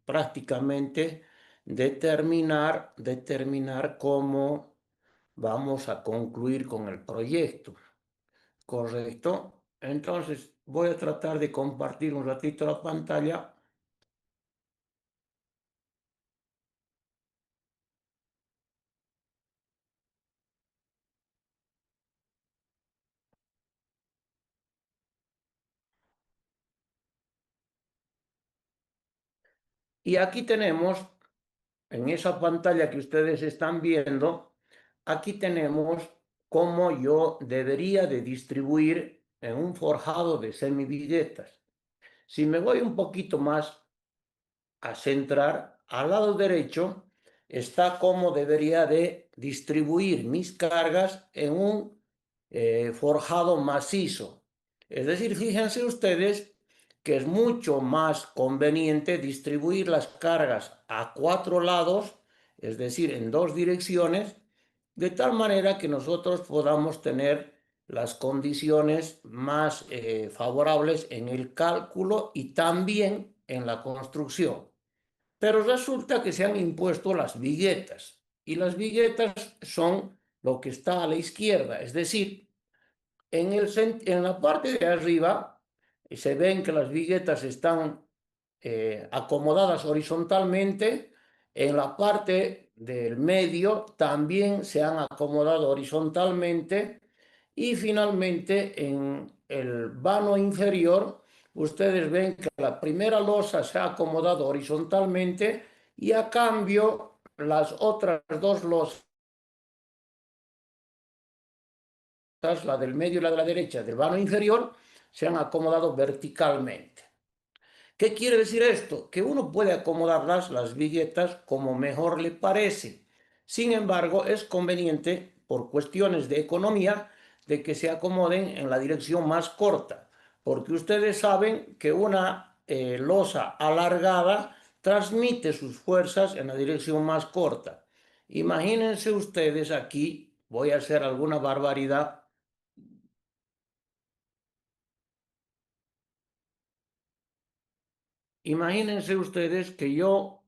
prácticamente determinar cómo vamos a concluir con el proyecto, ¿correcto? Entonces voy a tratar de compartir un ratito la pantalla. Y aquí tenemos, en esa pantalla que ustedes están viendo, aquí tenemos cómo yo debería de distribuir en un forjado de semivilletas. Si me voy un poquito más a centrar, al lado derecho está cómo debería de distribuir mis cargas en un forjado macizo. Es decir, fíjense ustedes que es mucho más conveniente distribuir las cargas a cuatro lados, es decir, en dos direcciones, de tal manera que nosotros podamos tener las condiciones más favorables en el cálculo y también en la construcción. Pero resulta que se han impuesto las viguetas y las viguetas son lo que está a la izquierda, es decir, en la parte de arriba se ven que las viguetas están acomodadas horizontalmente, en la parte del medio también se han acomodado horizontalmente y finalmente en el vano inferior ustedes ven que la primera losa se ha acomodado horizontalmente y a cambio las otras dos losas, la del medio y la de la derecha del vano inferior, se han acomodado verticalmente. ¿Qué quiere decir esto? Que uno puede acomodar las viguetas como mejor le parece. Sin embargo, es conveniente, por cuestiones de economía, de que se acomoden en la dirección más corta, porque ustedes saben que una losa alargada transmite sus fuerzas en la dirección más corta. Imagínense ustedes aquí, voy a hacer alguna barbaridad. Imagínense ustedes que yo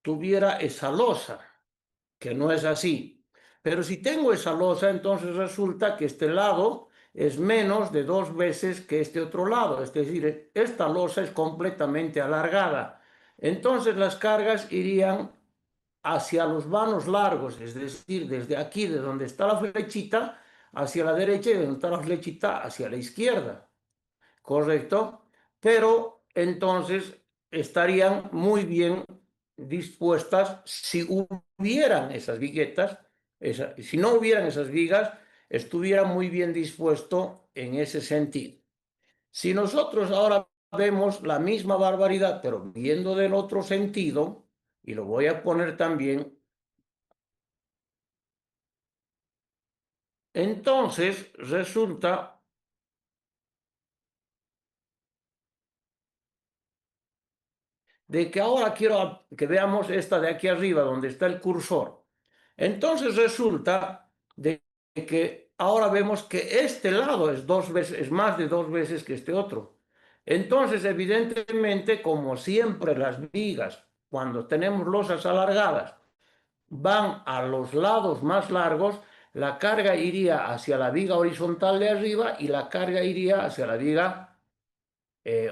tuviera esa losa, que no es así. Pero si tengo esa losa, entonces resulta que este lado es menos de dos veces que este otro lado. Es decir, esta losa es completamente alargada. Entonces las cargas irían hacia los vanos largos, es decir, desde aquí, de donde está la flechita, hacia la derecha y de donde está la flechita, hacia la izquierda. ¿Correcto? Pero entonces estarían muy bien dispuestas si hubieran esas viguetas, si no hubieran esas vigas, estuviera muy bien dispuesto en ese sentido. Si nosotros ahora vemos la misma barbaridad, pero viendo del otro sentido, y lo voy a poner también, entonces resulta de que ahora quiero que veamos esta de aquí arriba, donde está el cursor. Entonces resulta de que ahora vemos que este lado es dos veces, es más de dos veces que este otro. Entonces, evidentemente, como siempre las vigas, cuando tenemos losas alargadas, van a los lados más largos, la carga iría hacia la viga horizontal de arriba y la carga iría hacia la viga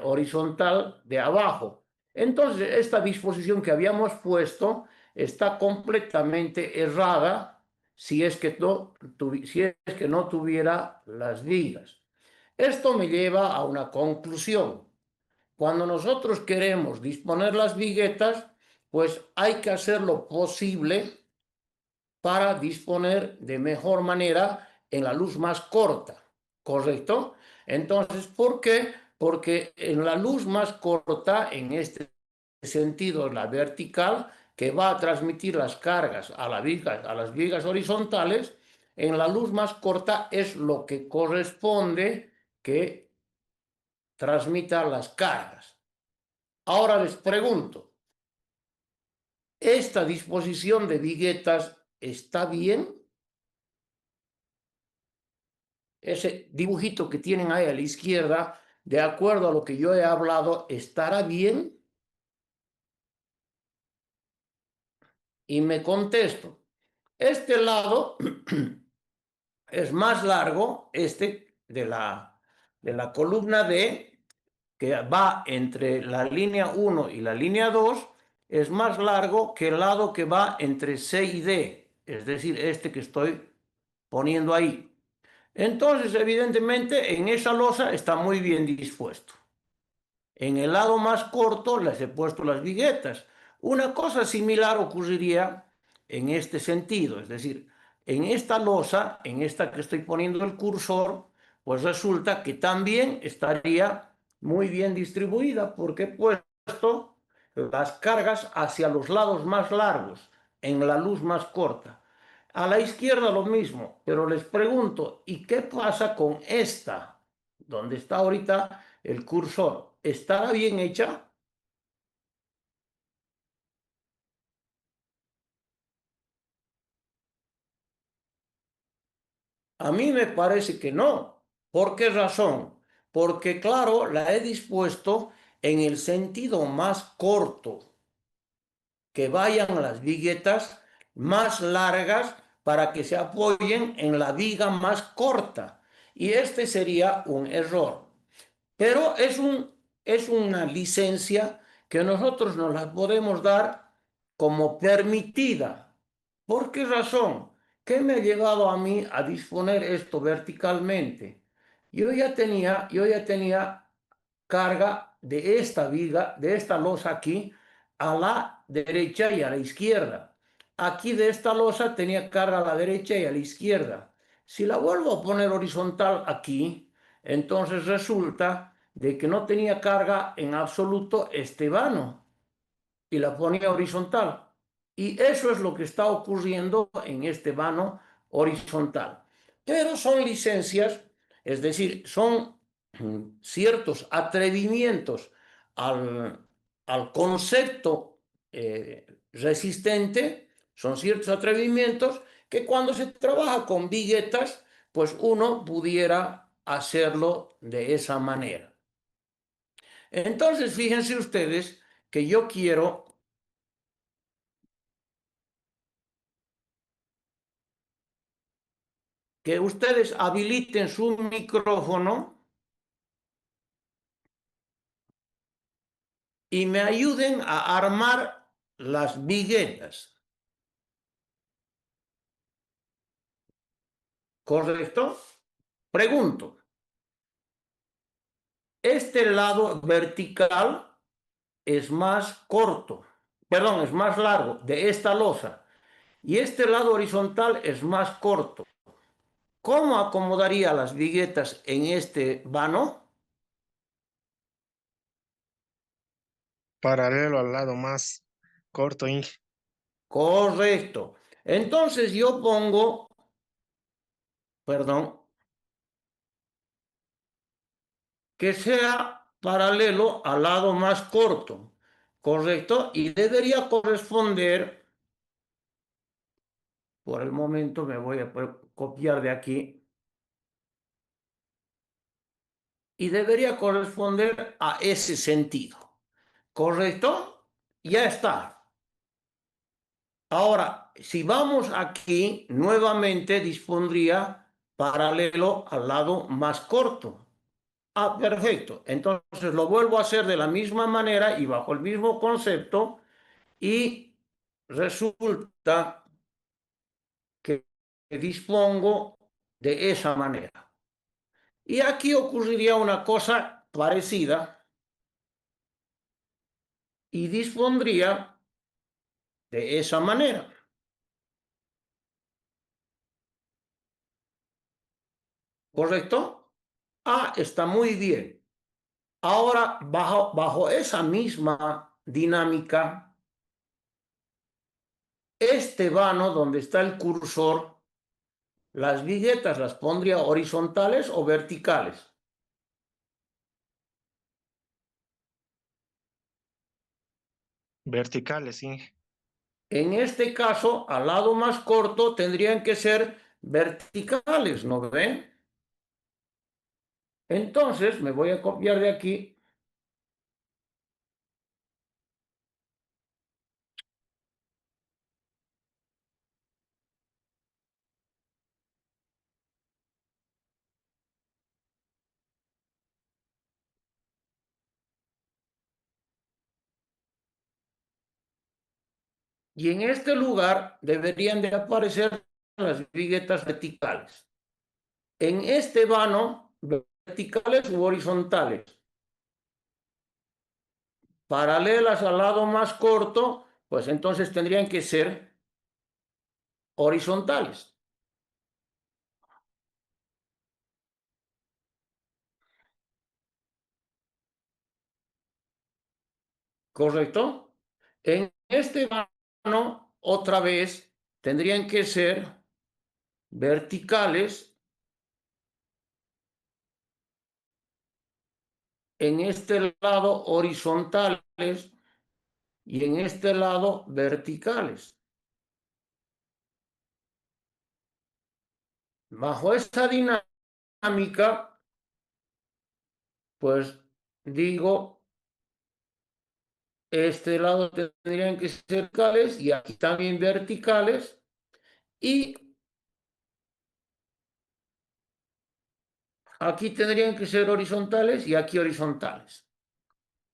horizontal de abajo. Entonces, esta disposición que habíamos puesto está completamente errada si es que no tuviera las vigas. Esto me lleva a una conclusión. Cuando nosotros queremos disponer las viguetas, pues hay que hacer lo posible para disponer de mejor manera en la luz más corta, ¿correcto? Entonces, ¿por qué? Porque en la luz más corta, en este sentido, la vertical, que va a transmitir las cargas a las vigas horizontales, en la luz más corta es lo que corresponde que transmita las cargas. Ahora les pregunto, ¿esta disposición de viguetas está bien? Ese dibujito que tienen ahí a la izquierda, de acuerdo a lo que yo he hablado, ¿estará bien? y me contesto, este lado es más largo, este de la columna D, que va entre la línea 1 y la línea 2, es más largo que el lado que va entre C y D, es decir, este que estoy poniendo ahí. Entonces, evidentemente, en esa losa está muy bien dispuesto. En el lado más corto les he puesto las viguetas. Una cosa similar ocurriría en este sentido, es decir, en esta losa, en esta que estoy poniendo el cursor, pues resulta que también estaría muy bien distribuida porque he puesto las cargas hacia los lados más largos, en la luz más corta. A la izquierda lo mismo, pero les pregunto, ¿y qué pasa con esta? ¿Dónde está ahorita el cursor? ¿Estará bien hecha? A mí me parece que no. ¿Por qué razón? Porque, claro, la he dispuesto en el sentido más corto, que vayan las viguetas más largas para que se apoyen en la viga más corta. Y este sería un error. Pero es una licencia que nosotros nos la podemos dar como permitida. ¿Por qué razón? ¿Qué me ha llevado a mí a disponer esto verticalmente? Yo ya tenía carga de esta viga, de esta losa aquí, a la derecha y a la izquierda. Aquí de esta losa tenía carga a la derecha y a la izquierda. Si la vuelvo a poner horizontal aquí, entonces resulta de que no tenía carga en absoluto este vano y la ponía horizontal. Y eso es lo que está ocurriendo en este vano horizontal. Pero son licencias, es decir, son ciertos atrevimientos al concepto resistente, son ciertos atrevimientos que cuando se trabaja con viguetas, pues uno pudiera hacerlo de esa manera. Entonces, fíjense ustedes que yo quiero que ustedes habiliten su micrófono y me ayuden a armar las viguetas. ¿Correcto? Pregunto, este lado vertical es más corto, perdón, es más largo de esta losa y este lado horizontal es más corto. ¿Cómo acomodaría las viguetas en este vano? Paralelo al lado más corto, Inge. Correcto. Entonces yo pongo, perdón, que sea paralelo al lado más corto, ¿correcto? Y debería corresponder, por el momento me voy a copiar de aquí, y debería corresponder a ese sentido, ¿correcto? Ya está. Ahora, si vamos aquí, nuevamente dispondría paralelo al lado más corto. Ah, perfecto. Entonces lo vuelvo a hacer de la misma manera y bajo el mismo concepto y resulta que dispongo de esa manera. Y aquí ocurriría una cosa parecida y dispondría de esa manera. ¿Correcto? Ah, está muy bien. Ahora, bajo esa misma dinámica, este vano donde está el cursor, las viguetas las pondría horizontales o verticales. Verticales, Inge. En este caso, al lado más corto tendrían que ser verticales, ¿no ven? Entonces me voy a copiar de aquí Y en este lugar deberían de aparecer las viguetas verticales. En este vano, verticales u horizontales. Paralelas al lado más corto, pues entonces tendrían que ser horizontales. ¿Correcto? En este vano, otra vez, tendrían que ser verticales. En este lado horizontales y en este lado verticales. Bajo esta dinámica, pues digo, este lado tendrían que ser verticales y aquí también verticales y aquí tendrían que ser horizontales y aquí horizontales.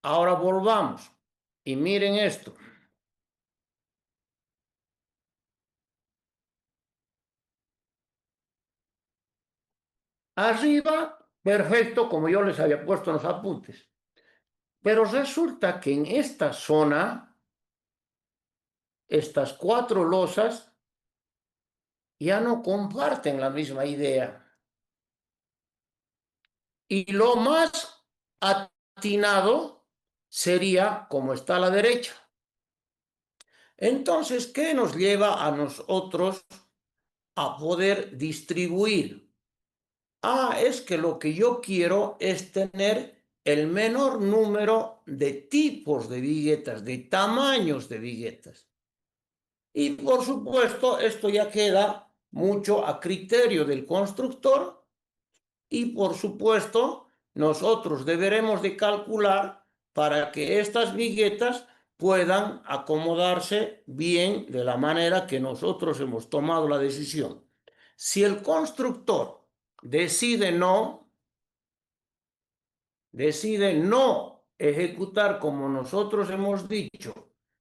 Ahora volvamos y miren esto. Arriba, perfecto, como yo les había puesto en los apuntes. Pero resulta que en esta zona, estas cuatro losas ya no comparten la misma idea. Y lo más atinado sería como está a la derecha. Entonces, ¿qué nos lleva a nosotros a poder distribuir? Es que lo que yo quiero es tener el menor número de tipos de viguetas, de tamaños de viguetas. Y por supuesto, esto ya queda mucho a criterio del constructor y por supuesto, nosotros deberemos de calcular para que estas viguetas puedan acomodarse bien de la manera que nosotros hemos tomado la decisión. Si el constructor decide no ejecutar como nosotros hemos dicho,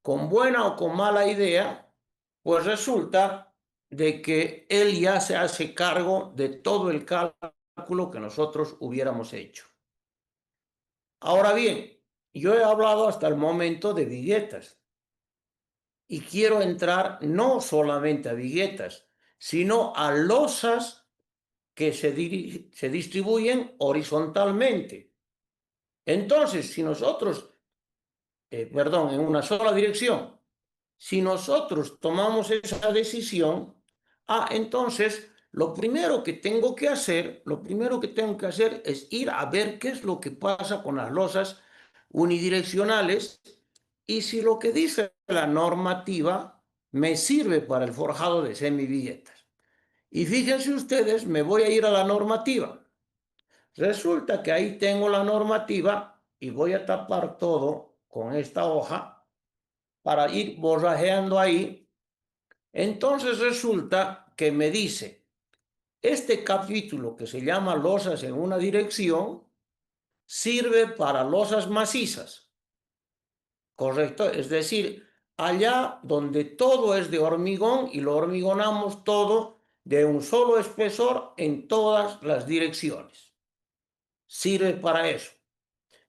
con buena o con mala idea, pues resulta de que él ya se hace cargo de todo el cálculo que nosotros hubiéramos hecho. Ahora bien, yo he hablado hasta el momento de viguetas y quiero entrar no solamente a viguetas, sino a losas que se distribuyen horizontalmente. Entonces, si nosotros, en una sola dirección, si nosotros tomamos esa decisión, entonces lo primero que tengo que hacer, es ir a ver qué es lo que pasa con las losas unidireccionales y si lo que dice la normativa me sirve para el forjado de semivilletas. Y fíjense ustedes, me voy a ir a la normativa. Resulta que ahí tengo la normativa y voy a tapar todo con esta hoja para ir borrajeando ahí. Entonces resulta que me dice, este capítulo que se llama losas en una dirección sirve para losas macizas, ¿correcto? Es decir, allá donde todo es de hormigón y lo hormigonamos todo de un solo espesor en todas las direcciones. Sirve para eso.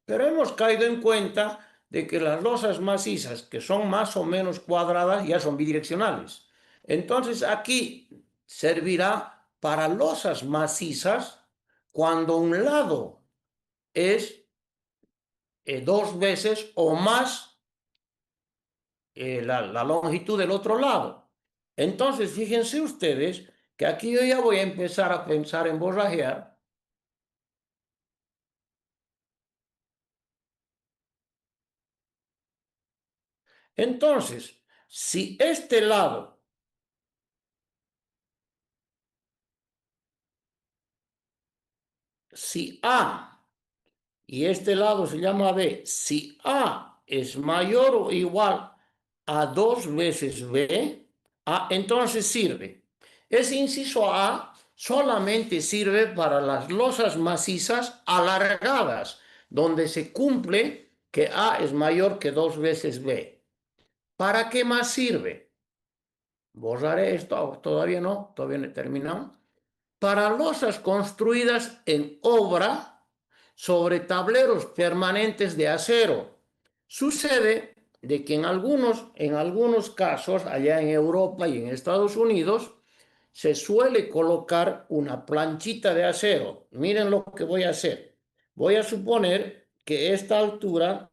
Pero hemos caído en cuenta de que las losas macizas, que son más o menos cuadradas, ya son bidireccionales. Entonces aquí servirá para losas macizas cuando un lado es dos veces o más la longitud del otro lado. Entonces fíjense ustedes que aquí yo ya voy a empezar a pensar en borrajear. Entonces, si este lado si A y este lado se llama B, si A es mayor o igual a 2 veces B, entonces sirve. Ese inciso A solamente sirve para las losas macizas alargadas, donde se cumple que A es mayor que 2 veces B. ¿Para qué más sirve? Borraré esto, todavía no he terminado. Para losas construidas en obra sobre tableros permanentes de acero. Sucede de que en algunos casos, allá en Europa y en Estados Unidos, se suele colocar una planchita de acero. Miren lo que voy a hacer. Voy a suponer que esta altura,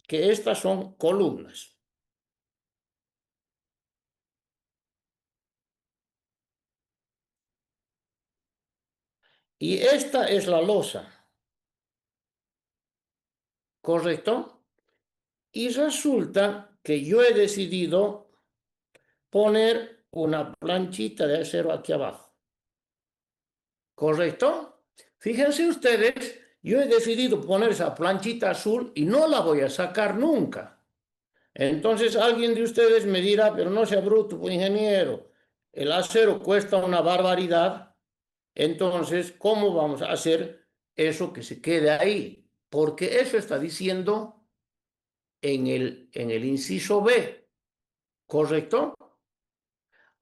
que estas son columnas. Y esta es la losa, ¿correcto? Y resulta que yo he decidido poner una planchita de acero aquí abajo, ¿correcto? Fíjense ustedes, yo he decidido poner esa planchita azul y no la voy a sacar nunca. Entonces alguien de ustedes me dirá, pero no sea bruto, pues, ingeniero, el acero cuesta una barbaridad, entonces, ¿cómo vamos a hacer eso que se quede ahí? Porque eso está diciendo en el inciso B, ¿correcto?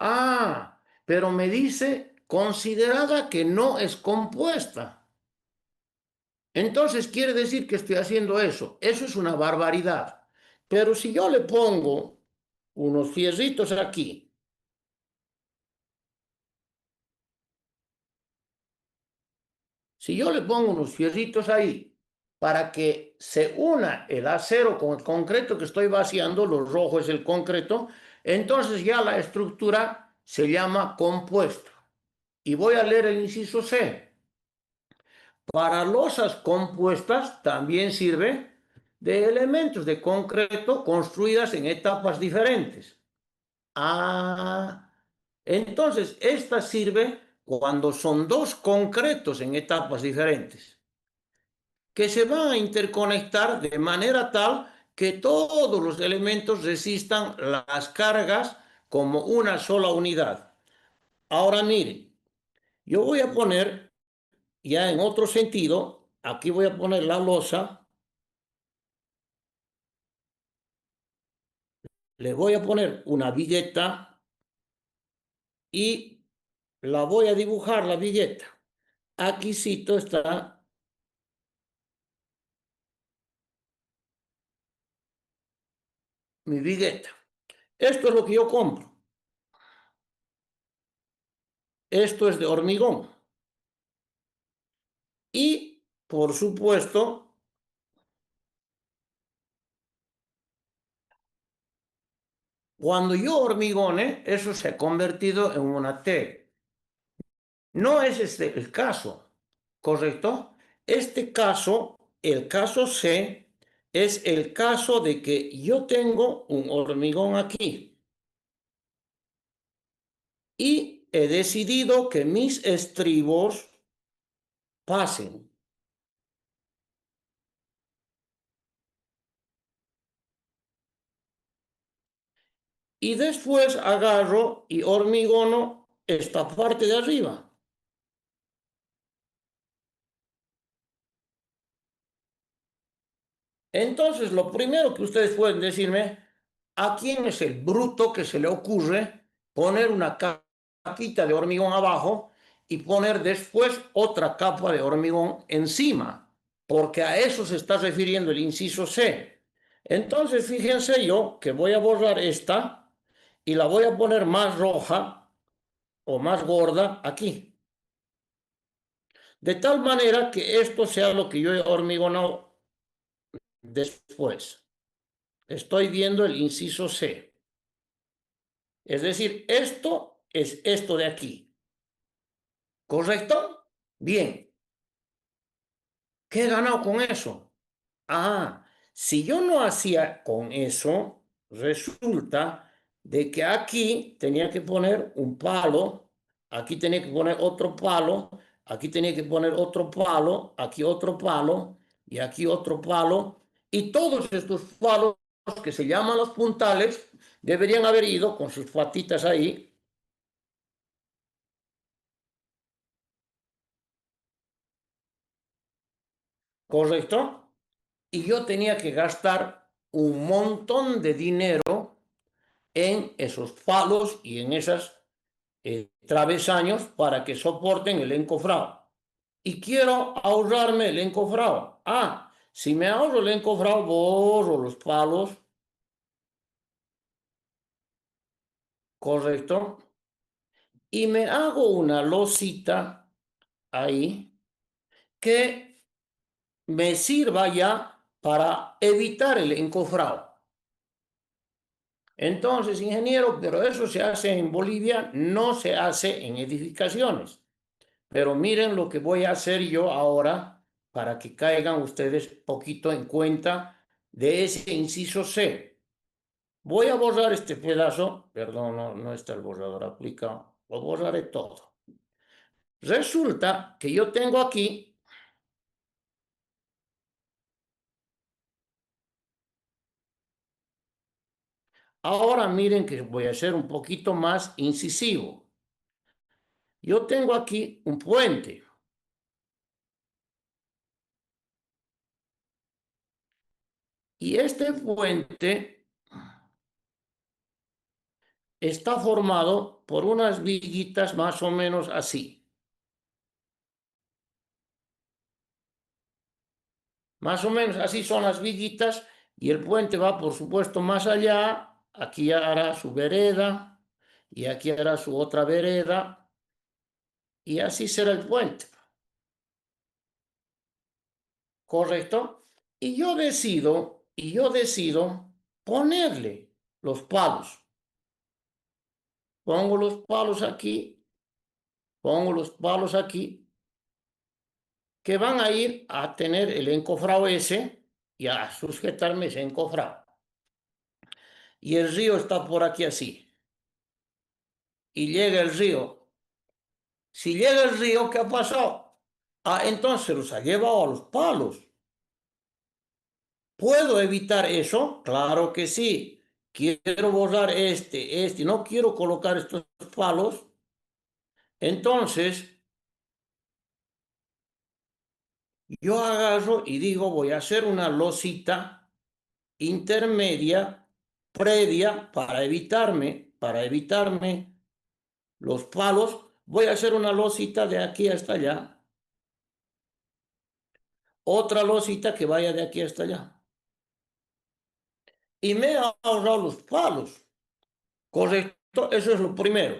Ah, pero me dice considerada que no es compuesta. Entonces quiere decir que estoy haciendo eso. Eso es una barbaridad. Pero si yo le pongo unos fierritos aquí, si yo le pongo unos fierritos ahí para que se una el acero con el concreto que estoy vaciando, lo rojo es el concreto, entonces ya la estructura se llama compuesto. Y voy a leer el inciso C. Para losas compuestas también sirve de elementos de concreto construidas en etapas diferentes. Ah, entonces esta sirve cuando son dos concretos en etapas diferentes, que se van a interconectar de manera tal que todos los elementos resistan las cargas como una sola unidad. Ahora miren, yo voy a poner ya en otro sentido, aquí voy a poner la losa, le voy a poner una vigueta y la voy a dibujar la vigueta. Aquí está mi vigueta. Esto es lo que yo compro. Esto es de hormigón. Y, por supuesto, cuando yo hormigone, eso se ha convertido en una T. No es este el caso, ¿correcto? Este caso, el caso C, es el caso de que yo tengo un hormigón aquí y he decidido que mis estribos pasen. Y después agarro y hormigono esta parte de arriba. Entonces, lo primero que ustedes pueden decirme, ¿a quién es el bruto que se le ocurre poner una capita de hormigón abajo y poner después otra capa de hormigón encima? Porque a eso se está refiriendo el inciso C. Entonces, fíjense yo que voy a borrar esta y la voy a poner más roja o más gorda aquí. De tal manera que esto sea lo que yo he hormigonado después. Estoy viendo el inciso C. Es decir, esto es esto de aquí. ¿Correcto? Bien. ¿Qué he ganado con eso? Ah, si yo no hacía con eso, resulta de que aquí tenía que poner un palo, aquí tenía que poner otro palo, aquí tenía que poner otro palo, aquí otro palo y aquí otro palo. Y todos estos palos que se llaman los puntales deberían haber ido con sus patitas ahí, ¿correcto? Y yo tenía que gastar un montón de dinero en esos palos y en esos travesaños para que soporten el encofrado. Y quiero ahorrarme el encofrado. Ah, si me ahorro el encofrado, borro los palos, correcto, y me hago una losita ahí que me sirva ya para evitar el encofrado. Entonces, ingeniero, pero eso se hace en Bolivia, no se hace en edificaciones. Pero miren lo que voy a hacer yo ahora para que caigan ustedes poquito en cuenta de ese inciso C. Voy a borrar este pedazo, perdón, no está el borrador aplicado, lo borraré todo. Resulta que yo tengo aquí, ahora miren que voy a ser un poquito más incisivo. Yo tengo aquí un puente y este puente está formado por unas viguitas más o menos así. Más o menos así son las viguitas y el puente va, por supuesto, más allá. Aquí hará su vereda y aquí hará su otra vereda y así será el puente, ¿correcto? Y yo decido ponerle los palos. Pongo los palos aquí, pongo los palos aquí, que van a ir a tener el encofrado ese y a sujetarme ese encofrado. Y el río está por aquí así. Y llega el río. Si llega el río, ¿qué ha pasado? Ah, entonces los ha llevado a los palos. ¿Puedo evitar eso? Claro que sí. Quiero borrar no quiero colocar estos palos. Entonces, yo agarro y digo, voy a hacer una losita intermedia, previa, para evitarme los palos. Voy a hacer una losita de aquí hasta allá. Otra losita que vaya de aquí hasta allá. Y me he ahorrado los palos. Correcto, eso es lo primero.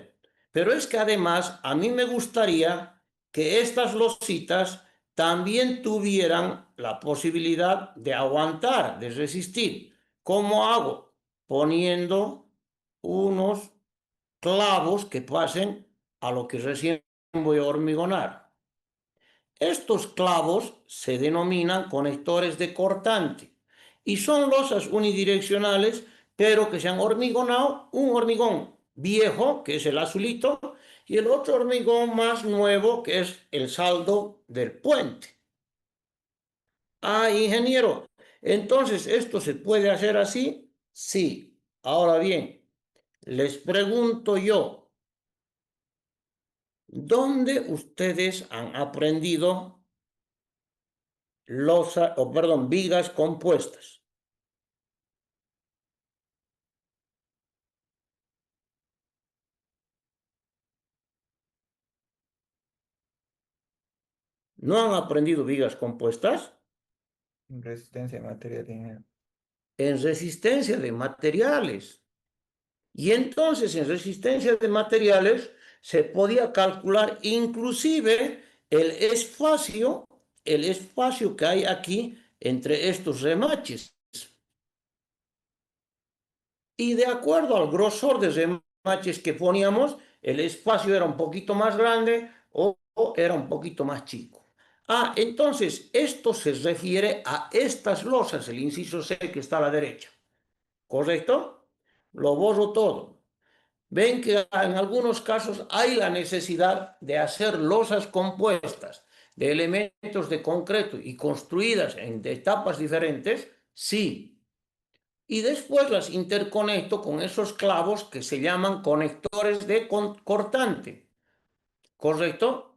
Pero es que además a mí me gustaría que estas lositas también tuvieran la posibilidad de aguantar, de resistir. ¿Cómo hago? Poniendo unos clavos que pasen a lo que recién voy a hormigonar. Estos clavos se denominan conectores de cortante y son losas unidireccionales, pero que se han hormigonado, un hormigón viejo, que es el azulito, y el otro hormigón más nuevo, que es el saldo del puente. Ah, ingeniero, entonces, ¿esto se puede hacer así? Sí. Ahora bien, les pregunto yo, ¿dónde ustedes han aprendido vigas compuestas? ¿No han aprendido vigas compuestas? Resistencia de material. En resistencia de materiales. Y entonces en resistencia de materiales se podía calcular inclusive el espacio que hay aquí entre estos remaches. Y de acuerdo al grosor de remaches que poníamos, el espacio era un poquito más grande o era un poquito más chico. Ah, entonces esto se refiere a estas losas, el inciso C que está a la derecha. ¿Correcto? Lo borro todo. Ven que en algunos casos hay la necesidad de hacer losas compuestas de elementos de concreto y construidas en etapas diferentes, sí. Y después las interconecto con esos clavos que se llaman conectores de cortante. ¿Correcto?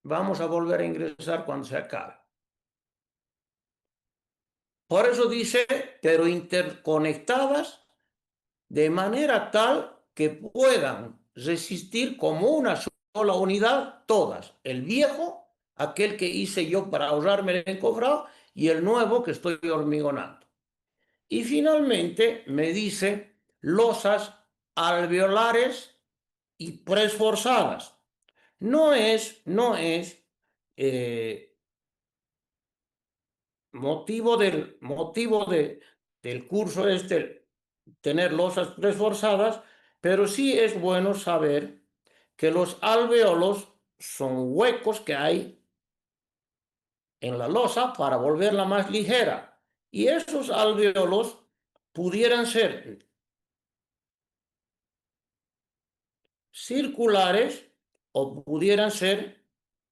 Vamos a volver a ingresar cuando se acabe. Por eso dice, pero interconectadas de manera tal que puedan resistir como una sola unidad todas. El viejo, aquel que hice yo para ahorrarme el encofrado, y el nuevo que estoy hormigonando. Y finalmente me dice losas alveolares y presforzadas. No es motivo del curso este tener losas presforzadas, pero sí es bueno saber que los alveolos son huecos que hay en la losa para volverla más ligera. Y esos alveolos pudieran ser circulares o pudieran ser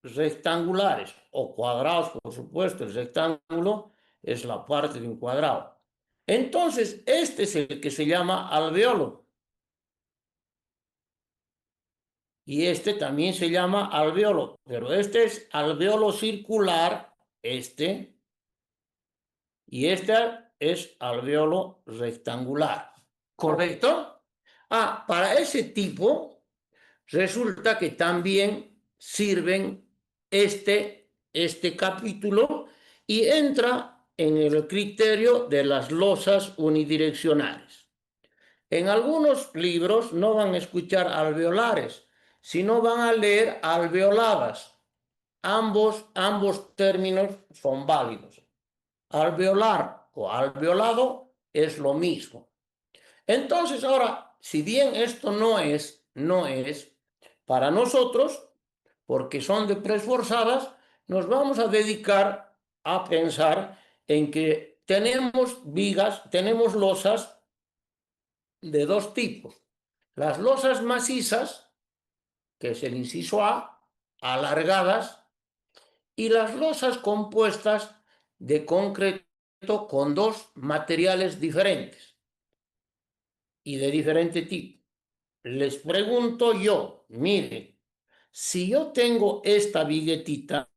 rectangulares o cuadrados, por supuesto. El rectángulo es la parte de un cuadrado. Entonces, este es el que se llama alveolo. Y este también se llama alveolo, pero este es alveolo circular, y este es alveolo rectangular. ¿Correcto? Para ese tipo resulta que también sirven este capítulo y entra en el criterio de las losas unidireccionales. En algunos libros no van a escuchar alveolares, sino van a leer alveoladas. Ambos términos son válidos. Alveolar o alveolado es lo mismo. Entonces, ahora, si bien esto no es para nosotros, porque son de presforzadas, nos vamos a dedicar a pensar en que tenemos vigas, tenemos losas de dos tipos. Las losas macizas, que es el inciso A, alargadas, y las losas compuestas de concreto con dos materiales diferentes y de diferente tipo. Les pregunto yo, mire, si yo tengo esta viguetita,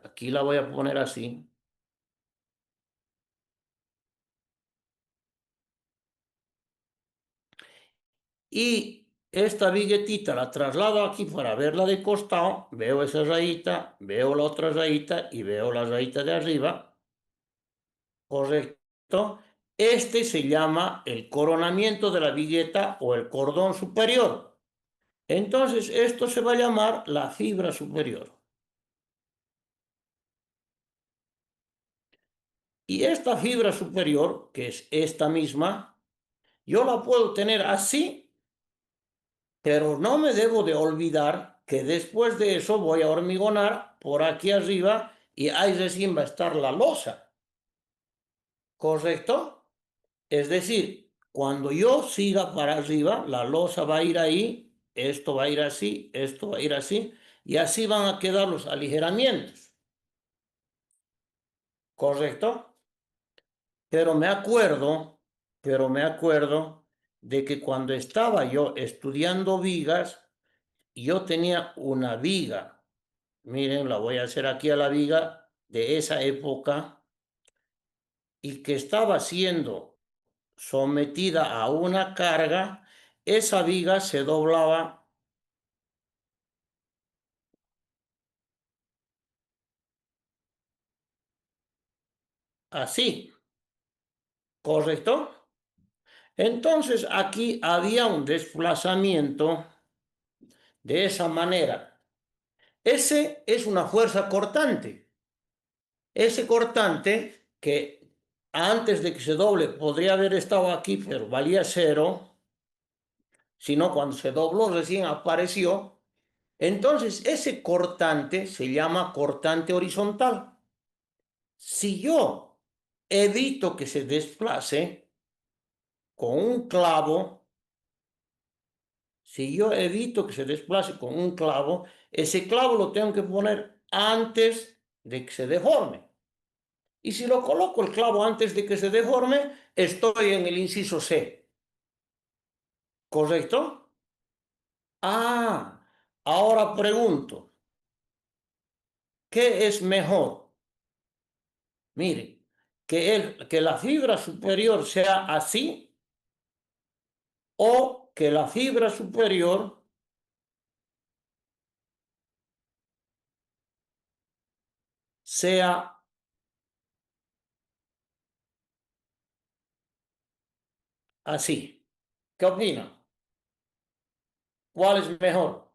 aquí la voy a poner así, y esta viguetita la traslado aquí para verla de costado, veo esa rayita, veo la otra rayita y veo la rayita de arriba, ¿correcto? Este se llama el coronamiento de la vigueta o el cordón superior. Entonces, esto se va a llamar la fibra superior. Y esta fibra superior, que es esta misma, yo la puedo tener así, pero no me debo de olvidar que después de eso voy a hormigonar por aquí arriba y ahí recién va a estar la losa. ¿Correcto? Es decir, cuando yo siga para arriba, la losa va a ir ahí, esto va a ir así, esto va a ir así, y así van a quedar los aligeramientos. ¿Correcto? Pero me acuerdo de que cuando estaba yo estudiando vigas, yo tenía una viga. Miren, la voy a hacer aquí a la viga de esa época y que estaba siendo sometida a una carga. Esa viga se doblaba así, ¿correcto? Entonces aquí había un desplazamiento de esa manera. Ese es una fuerza cortante. Ese cortante que antes de que se doble podría haber estado aquí, pero valía cero, sino cuando se dobló recién apareció. Entonces ese cortante se llama cortante horizontal. Si yo evito que se desplace con un clavo, si yo evito que se desplace con un clavo, ese clavo lo tengo que poner antes de que se deforme. Y si lo coloco el clavo antes de que se deforme, estoy en el inciso C. ¿Correcto? Ahora pregunto, ¿qué es mejor? Mire, que la fibra superior sea así o que la fibra superior sea así. ¿Qué opinan? ¿Cuál es mejor?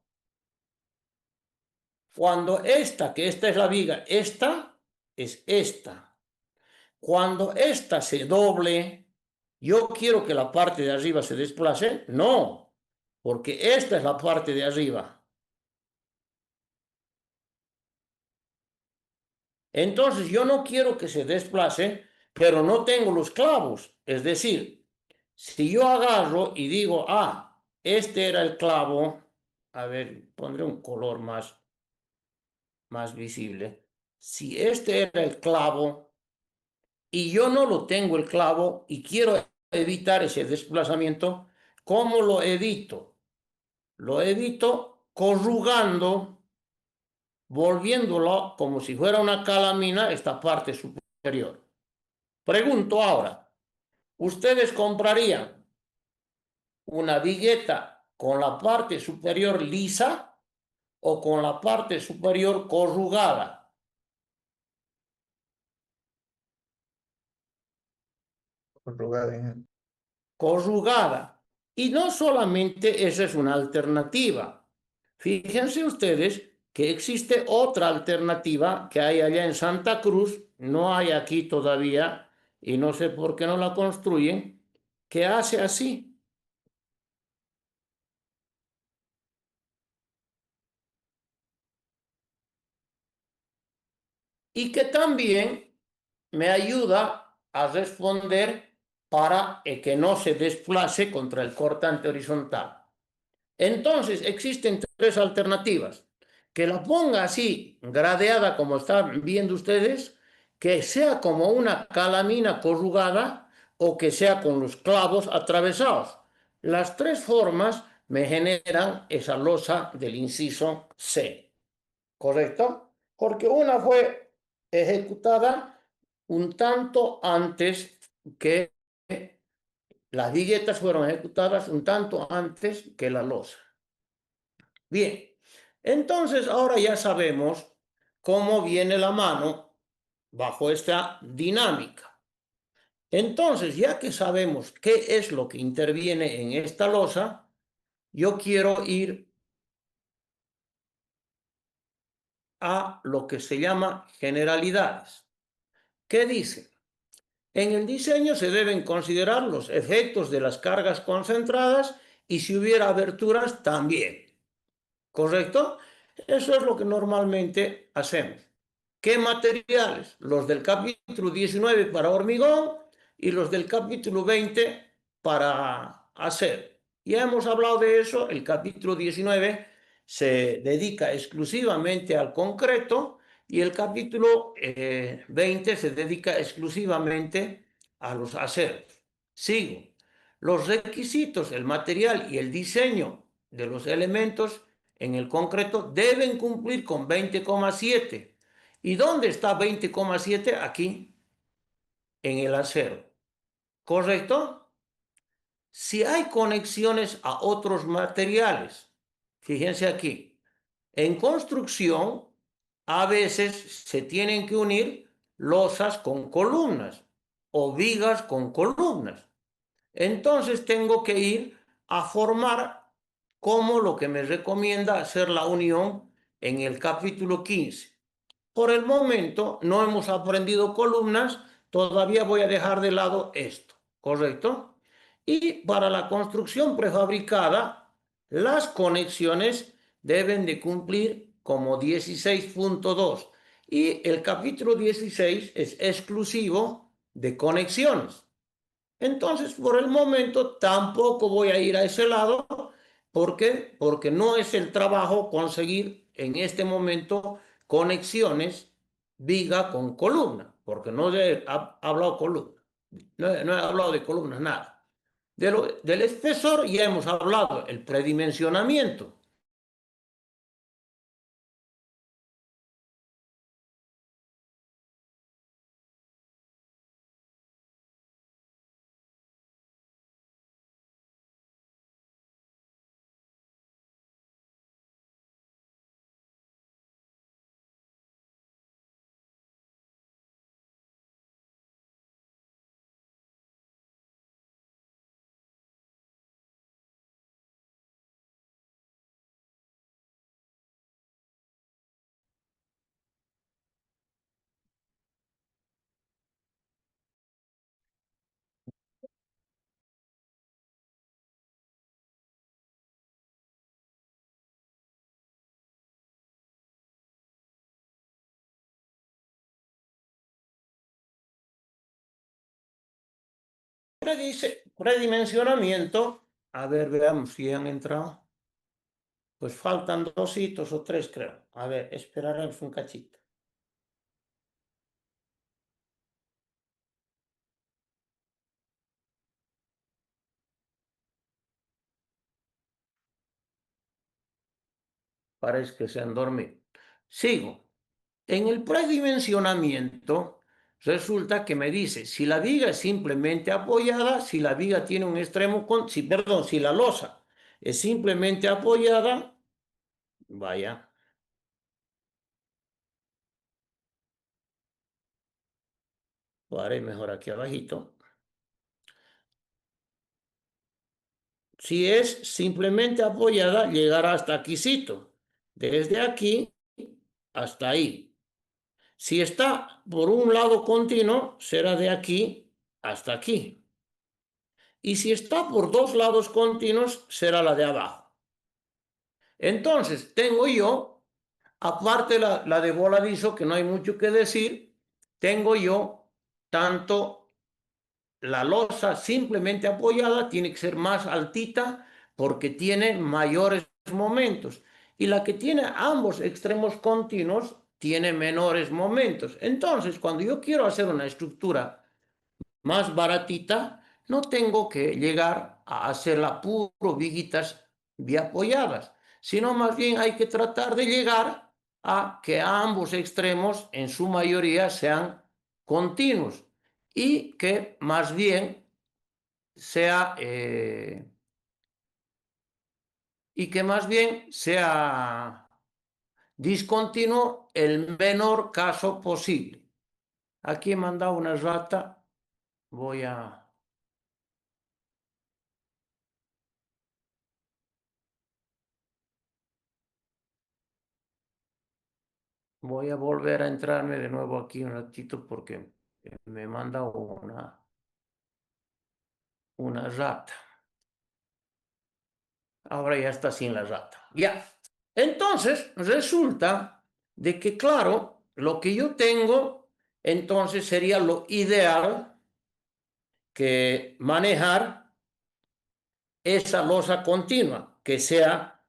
Cuando que esta es la viga, esta es esta. Cuando esta se doble, yo quiero que la parte de arriba se desplace. No, porque esta es la parte de arriba. Entonces yo no quiero que se desplace, pero no tengo los clavos. Es decir, si yo agarro y digo, este era el clavo, a ver, pondré un color más visible. Si este era el clavo y yo no lo tengo el clavo y quiero evitar ese desplazamiento, ¿cómo lo evito? Lo evito corrugando, volviéndolo como si fuera una calamina esta parte superior. Pregunto ahora, ¿ustedes comprarían una vigueta con la parte superior lisa o con la parte superior corrugada? Corrugado, ingeniero. Corrugada. Y no solamente esa es una alternativa. Fíjense ustedes que existe otra alternativa que hay allá en Santa Cruz, no hay aquí todavía, y no sé por qué no la construyen, que hace así. Y que también me ayuda a responder para que no se desplace contra el cortante horizontal. Entonces, existen tres alternativas. Que la ponga así, gradeada como están viendo ustedes, que sea como una calamina corrugada o que sea con los clavos atravesados. Las tres formas me generan esa losa del inciso C. ¿Correcto? Porque una fue ejecutada un tanto antes que las viguetas fueron ejecutadas un tanto antes que la losa. Bien, entonces ahora ya sabemos cómo viene la mano bajo esta dinámica. Entonces, ya que sabemos qué es lo que interviene en esta losa, yo quiero ir a lo que se llama generalidades. ¿Qué dice? En el diseño se deben considerar los efectos de las cargas concentradas y si hubiera aberturas también. ¿Correcto? Eso es lo que normalmente hacemos. ¿Qué materiales? Los del capítulo 19 para hormigón y los del capítulo 20 para acero. Ya hemos hablado de eso. El capítulo 19 se dedica exclusivamente al concreto y el capítulo 20 se dedica exclusivamente a los aceros. Sigo. Los requisitos, el material y el diseño de los elementos en el concreto deben cumplir con 20,7. ¿Y dónde está 20,7? Aquí, en el acero. ¿Correcto? Si hay conexiones a otros materiales, fíjense aquí, en construcción a veces se tienen que unir losas con columnas o vigas con columnas. Entonces tengo que ir a formar como lo que me recomienda hacer la unión en el capítulo 15. Por el momento no hemos aprendido columnas, todavía voy a dejar de lado esto, ¿correcto? Y para la construcción prefabricada, las conexiones deben de cumplir como 16,2 y el capítulo 16 es exclusivo de conexiones. Entonces, por el momento, tampoco voy a ir a ese lado. ¿Por qué? Porque no es el trabajo conseguir en este momento conexiones viga con columna, porque no he hablado columna, no he hablado de columnas, nada. Del espesor ya hemos hablado, el predimensionamiento. predimensionamiento, a ver, veamos si han entrado. Pues faltan 2 hitos o 3, creo. A ver, esperaremos un cachito. Parece que se han dormido. Sigo. En el predimensionamiento resulta que me dice si la viga es simplemente apoyada, si la viga tiene un extremo, si la losa es simplemente apoyada, vaya, lo haré mejor aquí abajito. Si es simplemente apoyada, llegará hasta aquícito, desde aquí hasta ahí. Si está por un lado continuo, será de aquí hasta aquí. Y si está por 2 lados continuos, será la de abajo. Entonces, tengo yo, aparte la de voladizo, que no hay mucho que decir, tengo yo tanto la losa simplemente apoyada, tiene que ser más altita porque tiene mayores momentos. Y la que tiene ambos extremos continuos tiene menores momentos. Entonces, cuando yo quiero hacer una estructura más baratita, no tengo que llegar a hacerla puro viguitas bien apoyadas, sino más bien hay que tratar de llegar a que ambos extremos en su mayoría sean continuos y que más bien sea discontinuo el menor caso posible. Aquí he mandado una rata, voy a volver a entrarme de nuevo aquí un ratito porque me manda una rata. Ahora ya está sin la rata. Ya. Entonces, resulta de que, claro, lo que yo tengo, entonces sería lo ideal que manejar esa losa continua, que sea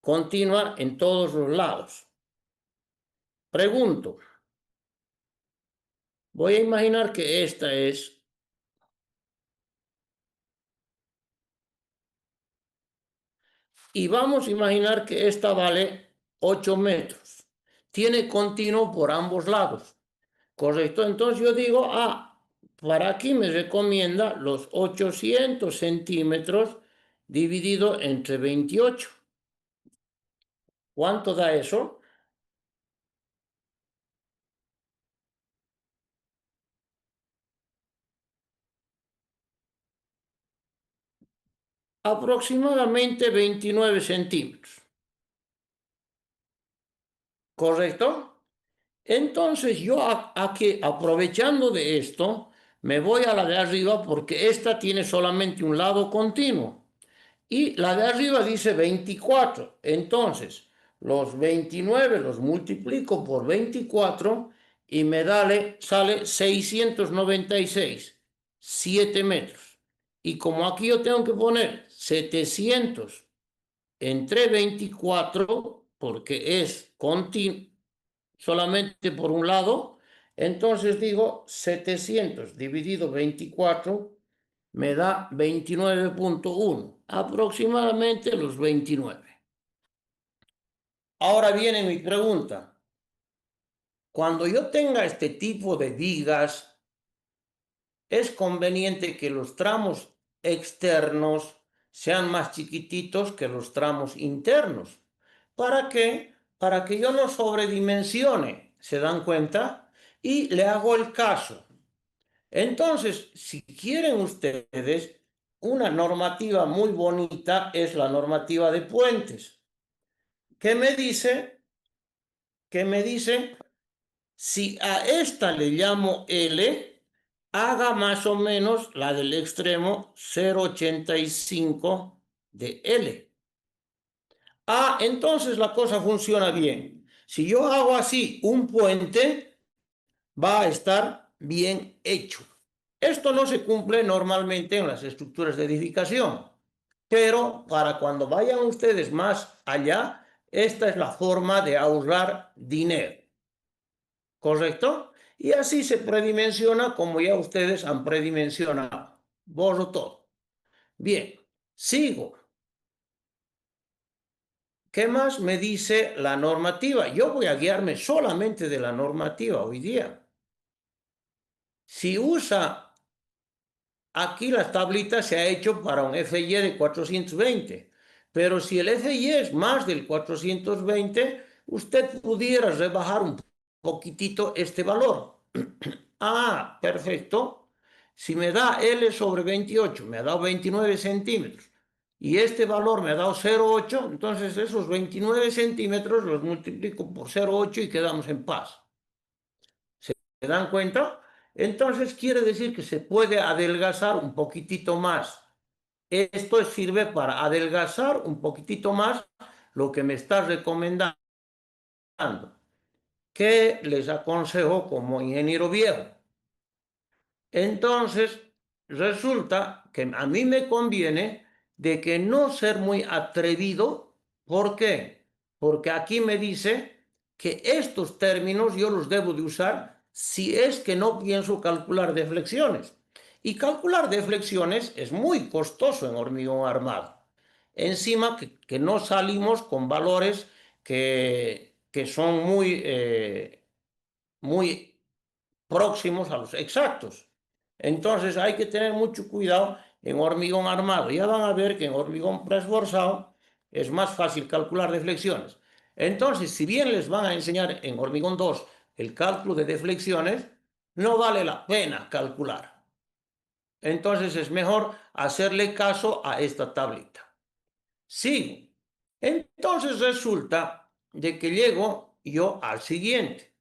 continua en todos los lados. Pregunto, voy a imaginar que esta es y vamos a imaginar que esta vale 8 metros. Tiene continuo por ambos lados. Correcto, entonces yo digo, para aquí me recomienda los 800 centímetros dividido entre 28. ¿Cuánto da eso? Aproximadamente 29 centímetros. ¿Correcto? Entonces yo aquí, aprovechando de esto, me voy a la de arriba porque esta tiene solamente un lado continuo. Y la de arriba dice 24. Entonces, los 29 los multiplico por 24 y me sale 696, 7 metros. Y como aquí yo tengo que poner 700 entre 24, porque es continuo solamente por un lado, entonces digo 700 dividido 24 me da 29.1, aproximadamente los 29. Ahora viene mi pregunta. Cuando yo tenga este tipo de vigas, es conveniente que los tramos externos sean más chiquititos que los tramos internos. ¿Para qué? Para que yo no sobredimensione, ¿se dan cuenta? Y le hago el caso. Entonces, si quieren ustedes, una normativa muy bonita es la normativa de puentes. ¿Qué me dice? ¿Qué me dice? Si a esta le llamo L, haga más o menos la del extremo 0,85 de L. Entonces la cosa funciona bien. Si yo hago así un puente, va a estar bien hecho. Esto no se cumple normalmente en las estructuras de edificación, pero para cuando vayan ustedes más allá, esta es la forma de ahorrar dinero. ¿Correcto? Y así se predimensiona como ya ustedes han predimensionado. Borro todo. Bien, sigo. ¿Qué más me dice la normativa? Yo voy a guiarme solamente de la normativa hoy día. Si usa, aquí la tablita se ha hecho para un FY de 420, pero si el FY es más del 420, usted pudiera rebajar un poquitito este valor. Ah, perfecto. Si me da L sobre 28, me ha dado 29 centímetros, y este valor me ha dado 0,8, entonces esos 29 centímetros los multiplico por 0,8 y quedamos en paz. ¿Se dan cuenta? Entonces quiere decir que se puede adelgazar un poquitito más. Esto sirve para adelgazar un poquitito más lo que me está recomendando, que les aconsejo como ingeniero viejo. Entonces, resulta que a mí me conviene de que no ser muy atrevido. ¿Por qué? Porque aquí me dice que estos términos yo los debo de usar si es que no pienso calcular deflexiones. Y calcular deflexiones es muy costoso en hormigón armado. Encima que no salimos con valores que son muy próximos a los exactos. Entonces hay que tener mucho cuidado en hormigón armado. Ya van a ver que en hormigón preesforzado es más fácil calcular deflexiones. Entonces, si bien les van a enseñar en hormigón 2 el cálculo de deflexiones, no vale la pena calcular. Entonces es mejor hacerle caso a esta tablita. Sigo. Entonces resulta de que llego yo al siguiente.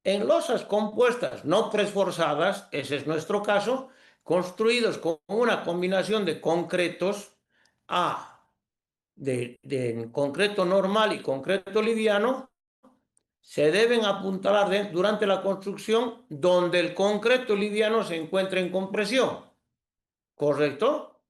En losas compuestas no preesforzadas, ese es nuestro caso, construidos con una combinación de concretos de concreto normal y concreto liviano, se deben apuntalar durante la construcción donde el concreto liviano se encuentra en compresión. ¿Correcto?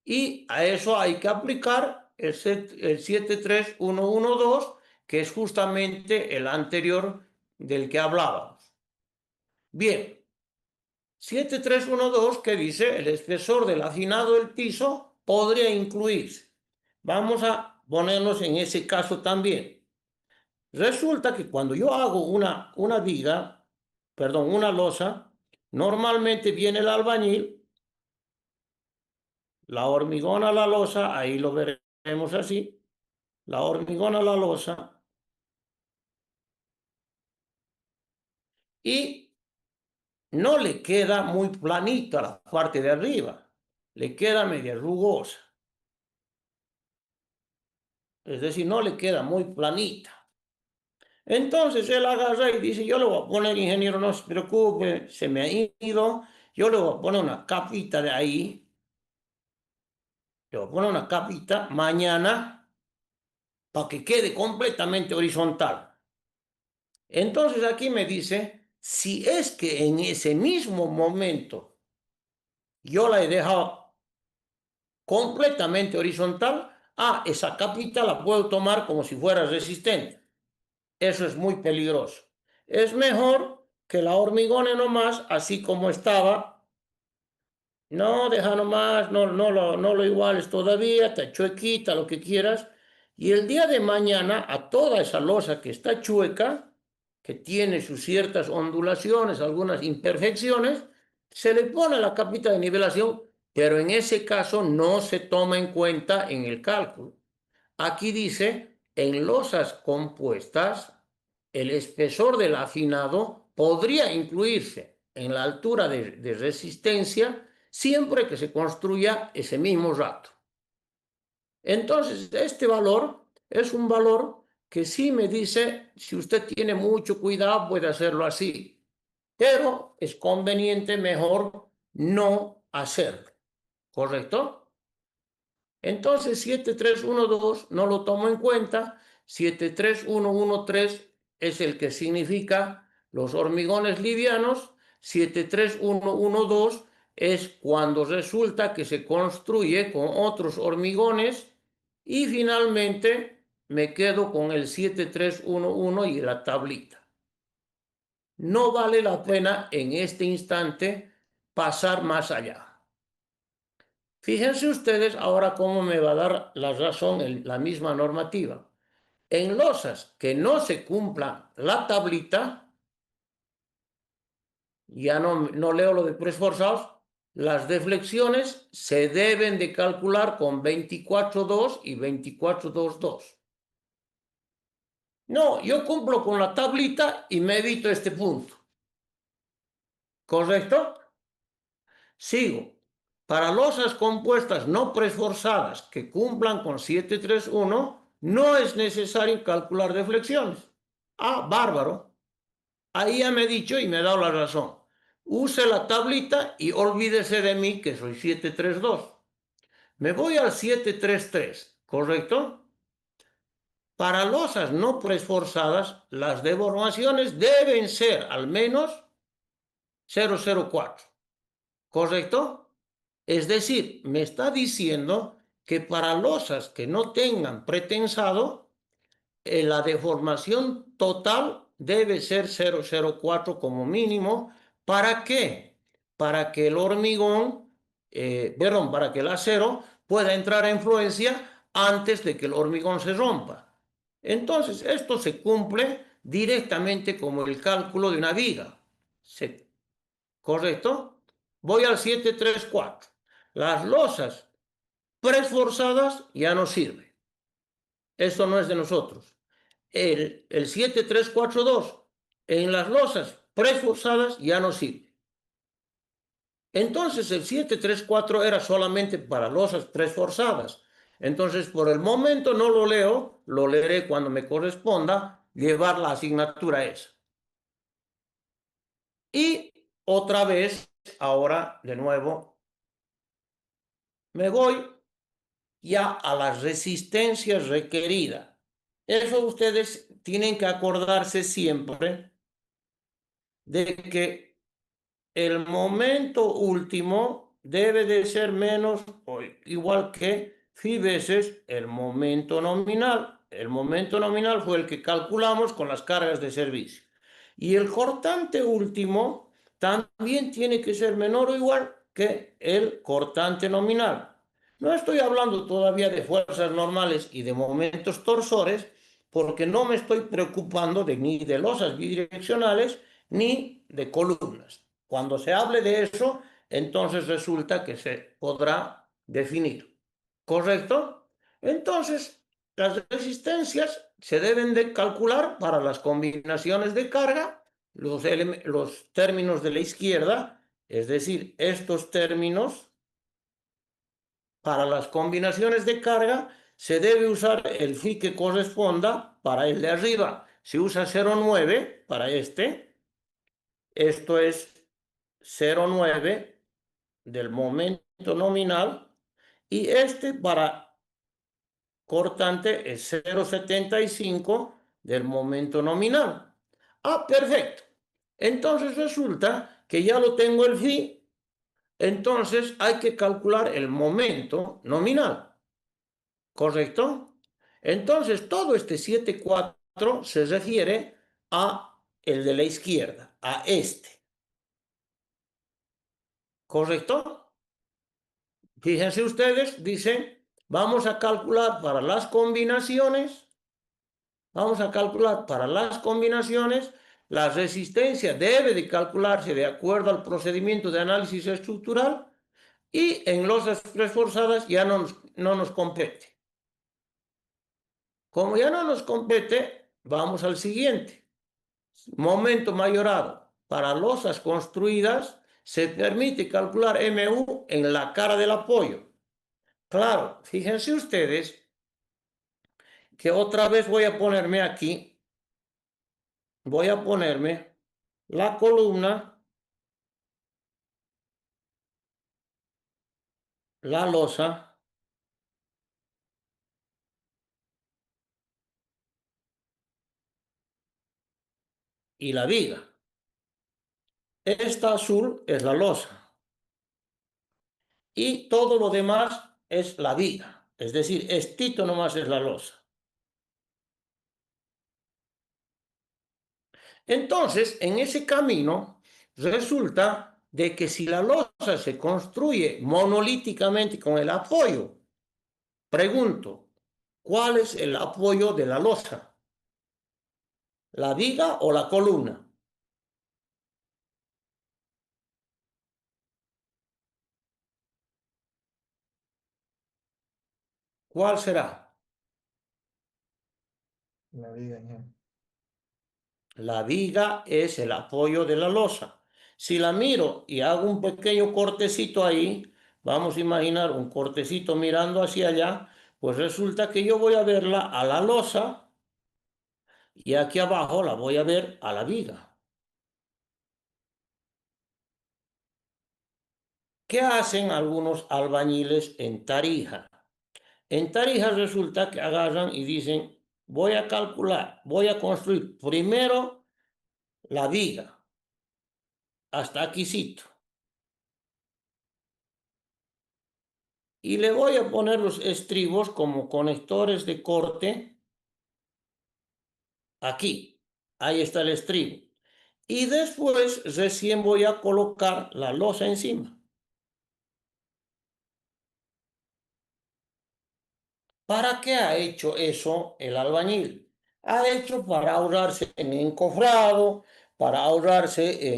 Y a eso hay que aplicar el 73112, que es justamente el anterior del que hablábamos. Bien, 7312, que dice el espesor del afinado del piso podría incluirse. Vamos a ponernos en ese caso también. Resulta que cuando yo hago una viga, perdón, una losa, normalmente viene el albañil, la hormigona a la losa, ahí lo veremos así, la hormigona a la losa, y no le queda muy planita la parte de arriba, le queda media rugosa. Es decir, no le queda muy planita. Entonces él agarra y dice, yo le voy a poner, ingeniero, no se preocupe, se me ha ido, yo le voy a poner una capita de ahí, le voy a poner una capita mañana para que quede completamente horizontal. Entonces aquí me dice, si es que en ese mismo momento yo la he dejado completamente horizontal, esa capita la puedo tomar como si fuera resistente. Eso es muy peligroso. Es mejor que la hormigone nomás, así como estaba. No, deja nomás, no lo iguales todavía, te chuequita, lo que quieras. Y el día de mañana, a toda esa losa que está chueca, que tiene sus ciertas ondulaciones, algunas imperfecciones, se le pone la capita de nivelación, pero en ese caso no se toma en cuenta en el cálculo. Aquí dice, en losas compuestas, el espesor del afinado podría incluirse en la altura de resistencia siempre que se construya ese mismo rato. Entonces, este valor es un valor que sí me dice, si usted tiene mucho cuidado, puede hacerlo así, pero es conveniente mejor no hacerlo. ¿Correcto? Entonces 7312 no lo tomo en cuenta, 73113 es el que significa los hormigones livianos, 73112 es cuando resulta que se construye con otros hormigones y finalmente me quedo con el 7311 y la tablita. No vale la pena en este instante pasar más allá. Fíjense ustedes ahora cómo me va a dar la razón la misma normativa. En losas que no se cumpla la tablita, ya no leo lo de preesforzados, las deflexiones se deben de calcular con 24.2 y 24.2.2. No, yo cumplo con la tablita y me evito este punto. ¿Correcto? Sigo. Para losas compuestas no preesforzadas que cumplan con 731, no es necesario calcular deflexiones. Ah, bárbaro. Ahí ya me he dicho y me he dado la razón. Use la tablita y olvídese de mí que soy 732. Me voy al 733, ¿correcto? Para losas no preesforzadas, las deformaciones deben ser al menos 0,04, ¿correcto? Es decir, me está diciendo que para losas que no tengan pretensado, la deformación total debe ser 0,04 como mínimo. ¿Para qué? Para que el hormigón, para que el acero pueda entrar a influencia antes de que el hormigón se rompa. Entonces, esto se cumple directamente como el cálculo de una viga. ¿Correcto? Voy al 734. Las losas preesforzadas ya no sirven. Esto no es de nosotros. El 7342 en las losas preesforzadas ya no sirve. Entonces el 734 era solamente para losas preesforzadas. Entonces por el momento no lo leo, lo leeré cuando me corresponda llevar la asignatura esa. Y otra vez, ahora de nuevo, me voy ya a las resistencias requeridas. Eso ustedes tienen que acordarse siempre de que el momento último debe de ser menos o igual que phi veces el momento nominal. El momento nominal fue el que calculamos con las cargas de servicio. Y el cortante último también tiene que ser menor o igual que el cortante nominal. No estoy hablando todavía de fuerzas normales y de momentos torsores, porque no me estoy preocupando ni de losas bidireccionales ni de columnas. Cuando se hable de eso, entonces resulta que se podrá definir. ¿Correcto? Entonces, las resistencias se deben de calcular para las combinaciones de carga, los términos de la izquierda, es decir, estos términos para las combinaciones de carga se debe usar el phi que corresponda para el de arriba. Se usa 0,9 para este. Esto es 0,9 del momento nominal. Y este para cortante es 0,75 del momento nominal. Ah, perfecto. Entonces resulta que ya lo tengo el phi. Entonces hay que calcular el momento nominal. ¿Correcto? Entonces, todo este 7,4 se refiere a el de la izquierda, a este. ¿Correcto? Fíjense ustedes, dice, vamos a calcular para las combinaciones, la resistencia debe de calcularse de acuerdo al procedimiento de análisis estructural y en losas preesforzadas ya no nos compete. Como ya no nos compete, vamos al siguiente. Momento mayorado. Para losas construidas se permite calcular MU en la cara del apoyo. Claro, fíjense ustedes que otra vez voy a ponerme aquí, voy a ponerme la columna, la losa y la viga. Esta azul es la losa. Y todo lo demás es la viga. Es decir, estito nomás es la losa. Entonces, en ese camino, resulta de que si la losa se construye monolíticamente con el apoyo, pregunto, ¿cuál es el apoyo de la losa? ¿La viga o la columna? ¿Cuál será? La viga, ingeniero. La viga es el apoyo de la losa. Si la miro y hago un pequeño cortecito ahí, vamos a imaginar un cortecito mirando hacia allá, pues resulta que yo voy a verla a la losa y aquí abajo la voy a ver a la viga. ¿Qué hacen algunos albañiles en Tarija? En Tarija resulta que agarran y dicen, voy a calcular, voy a construir primero la viga, hasta aquícito. Y le voy a poner los estribos como conectores de corte aquí. Ahí está el estribo. Y después recién voy a colocar la losa encima. ¿Para qué ha hecho eso el albañil? Ha hecho para ahorrarse en encofrado, para ahorrarse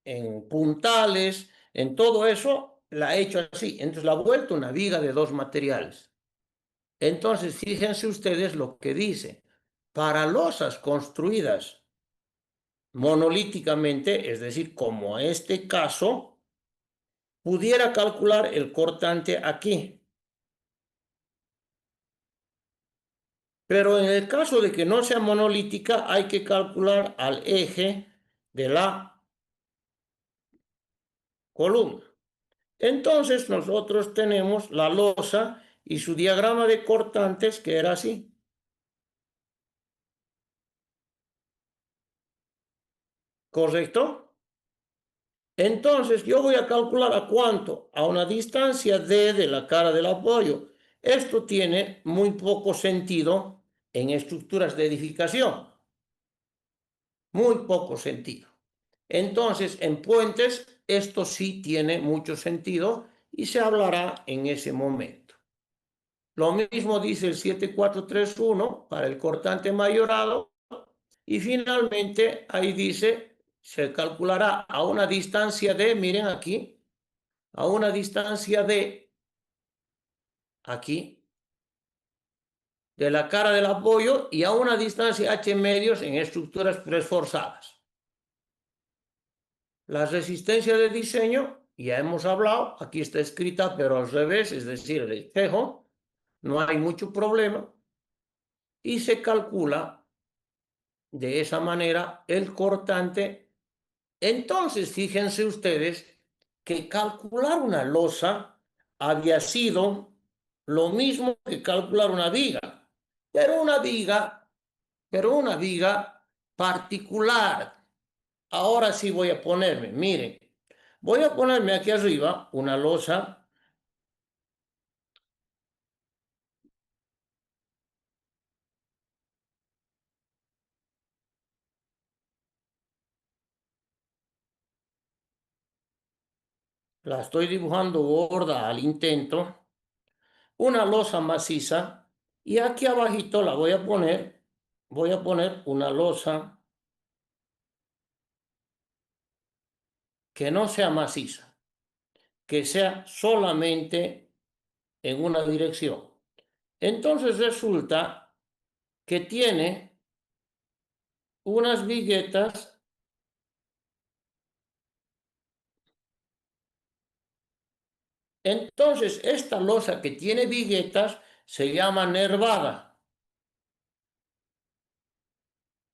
en puntales, en todo eso, la ha hecho así. Entonces la ha vuelto una viga de dos materiales. Entonces, fíjense ustedes lo que dice. Para losas construidas monolíticamente, es decir, como este caso, pudiera calcular el cortante aquí. Pero en el caso de que no sea monolítica, hay que calcular al eje de la columna. Entonces, nosotros tenemos la losa y su diagrama de cortantes, que era así. ¿Correcto? Entonces, yo voy a calcular a cuánto, a una distancia d de la cara del apoyo. Esto tiene muy poco sentido en estructuras de edificación, muy poco sentido. Entonces, en puentes, esto sí tiene mucho sentido y se hablará en ese momento. Lo mismo dice el 7431 para el cortante mayorado y finalmente ahí dice, se calculará a una distancia de, miren aquí, a una distancia de aquí, de la cara del apoyo y a una distancia h medios en estructuras preforzadas. La resistencia de diseño, ya hemos hablado, aquí está escrita, pero al revés, es decir, el espejo, no hay mucho problema, y se calcula de esa manera el cortante. Entonces, fíjense ustedes que calcular una losa había sido lo mismo que calcular una viga, pero una viga particular. Ahora sí voy a ponerme, miren, voy a ponerme aquí arriba una losa. La estoy dibujando gorda al intento, una losa maciza, y aquí abajito la voy a poner una losa que no sea maciza, que sea solamente en una dirección. Entonces resulta que tiene unas viguetas. Entonces esta losa que tiene viguetas se llama nervada.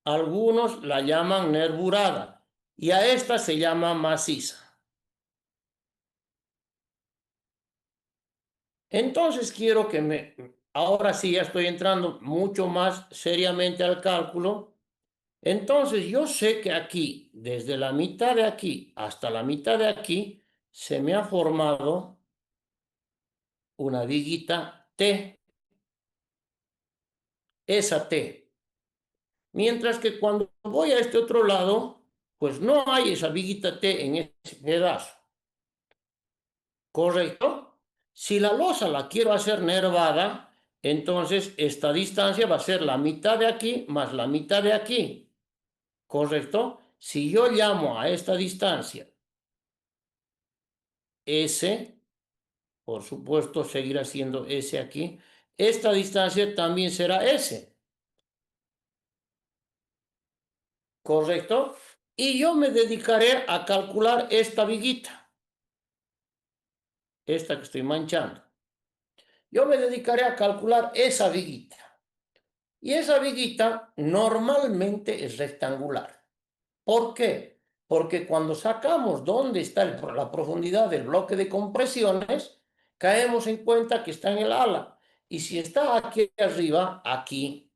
Algunos la llaman nervurada y a esta se llama maciza. Entonces quiero que ahora sí ya estoy entrando mucho más seriamente al cálculo. Entonces yo sé que aquí, desde la mitad de aquí hasta la mitad de aquí, se me ha formado una viguita T, esa T. Mientras que cuando voy a este otro lado, pues no hay esa viguita T en ese pedazo. ¿Correcto? Si la losa la quiero hacer nervada, entonces esta distancia va a ser la mitad de aquí más la mitad de aquí. ¿Correcto? Si yo llamo a esta distancia S, por supuesto seguirá siendo S aquí, esta distancia también será S. ¿Correcto? Y yo me dedicaré a calcular esta viguita, esta que estoy manchando. Yo me dedicaré a calcular esa viguita. Y esa viguita normalmente es rectangular. ¿Por qué? Porque cuando sacamos dónde está la profundidad del bloque de compresiones, caemos en cuenta que está en el ala. Y si está aquí arriba, aquí,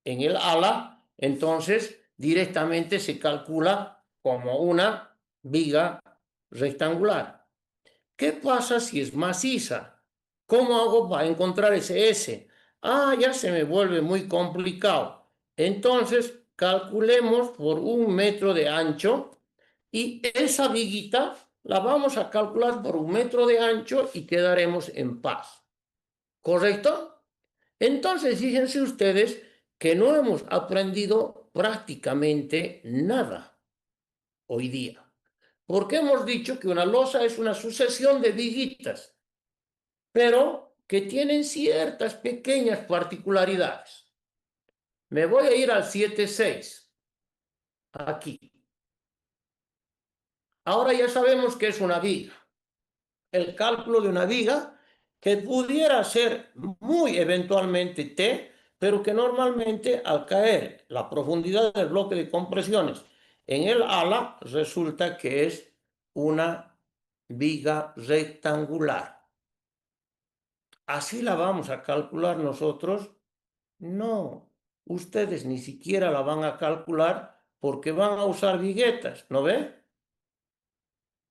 en el ala, entonces directamente se calcula como una viga rectangular. ¿Qué pasa si es maciza? ¿Cómo hago para encontrar ese S? Ah, ya se me vuelve muy complicado. Entonces, calculemos por 1 metro de ancho y esa viguita la vamos a calcular por 1 metro de ancho y quedaremos en paz. ¿Correcto? Entonces, fíjense ustedes que no hemos aprendido prácticamente nada hoy día. Porque hemos dicho que una losa es una sucesión de viguitas, pero que tienen ciertas pequeñas particularidades. Me voy a ir al 7,6, aquí. Ahora ya sabemos que es una viga. El cálculo de una viga que pudiera ser muy eventualmente T, pero que normalmente al caer la profundidad del bloque de compresiones en el ala resulta que es una viga rectangular. ¿Así la vamos a calcular nosotros? No, ustedes ni siquiera la van a calcular porque van a usar viguetas, ¿no ve?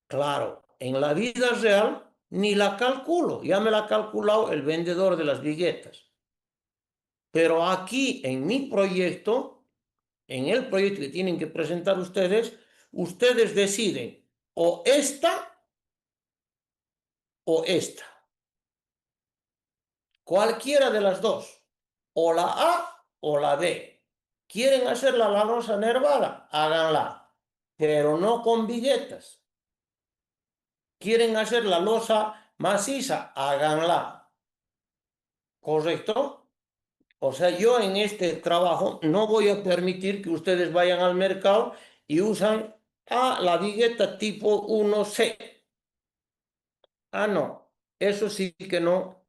Claro, en la vida real ni la calculo, ya me la ha calculado el vendedor de las viguetas. Pero aquí en mi proyecto, en el proyecto que tienen que presentar ustedes, ustedes deciden o esta o esta. Cualquiera de las dos, o la A o la B. ¿Quieren hacerla la losa nervada? Háganla, pero no con viguetas. ¿Quieren hacer la losa maciza? Háganla. ¿Correcto? O sea, yo en este trabajo no voy a permitir que ustedes vayan al mercado y usan la vigueta tipo 1C. Ah, no, eso sí que no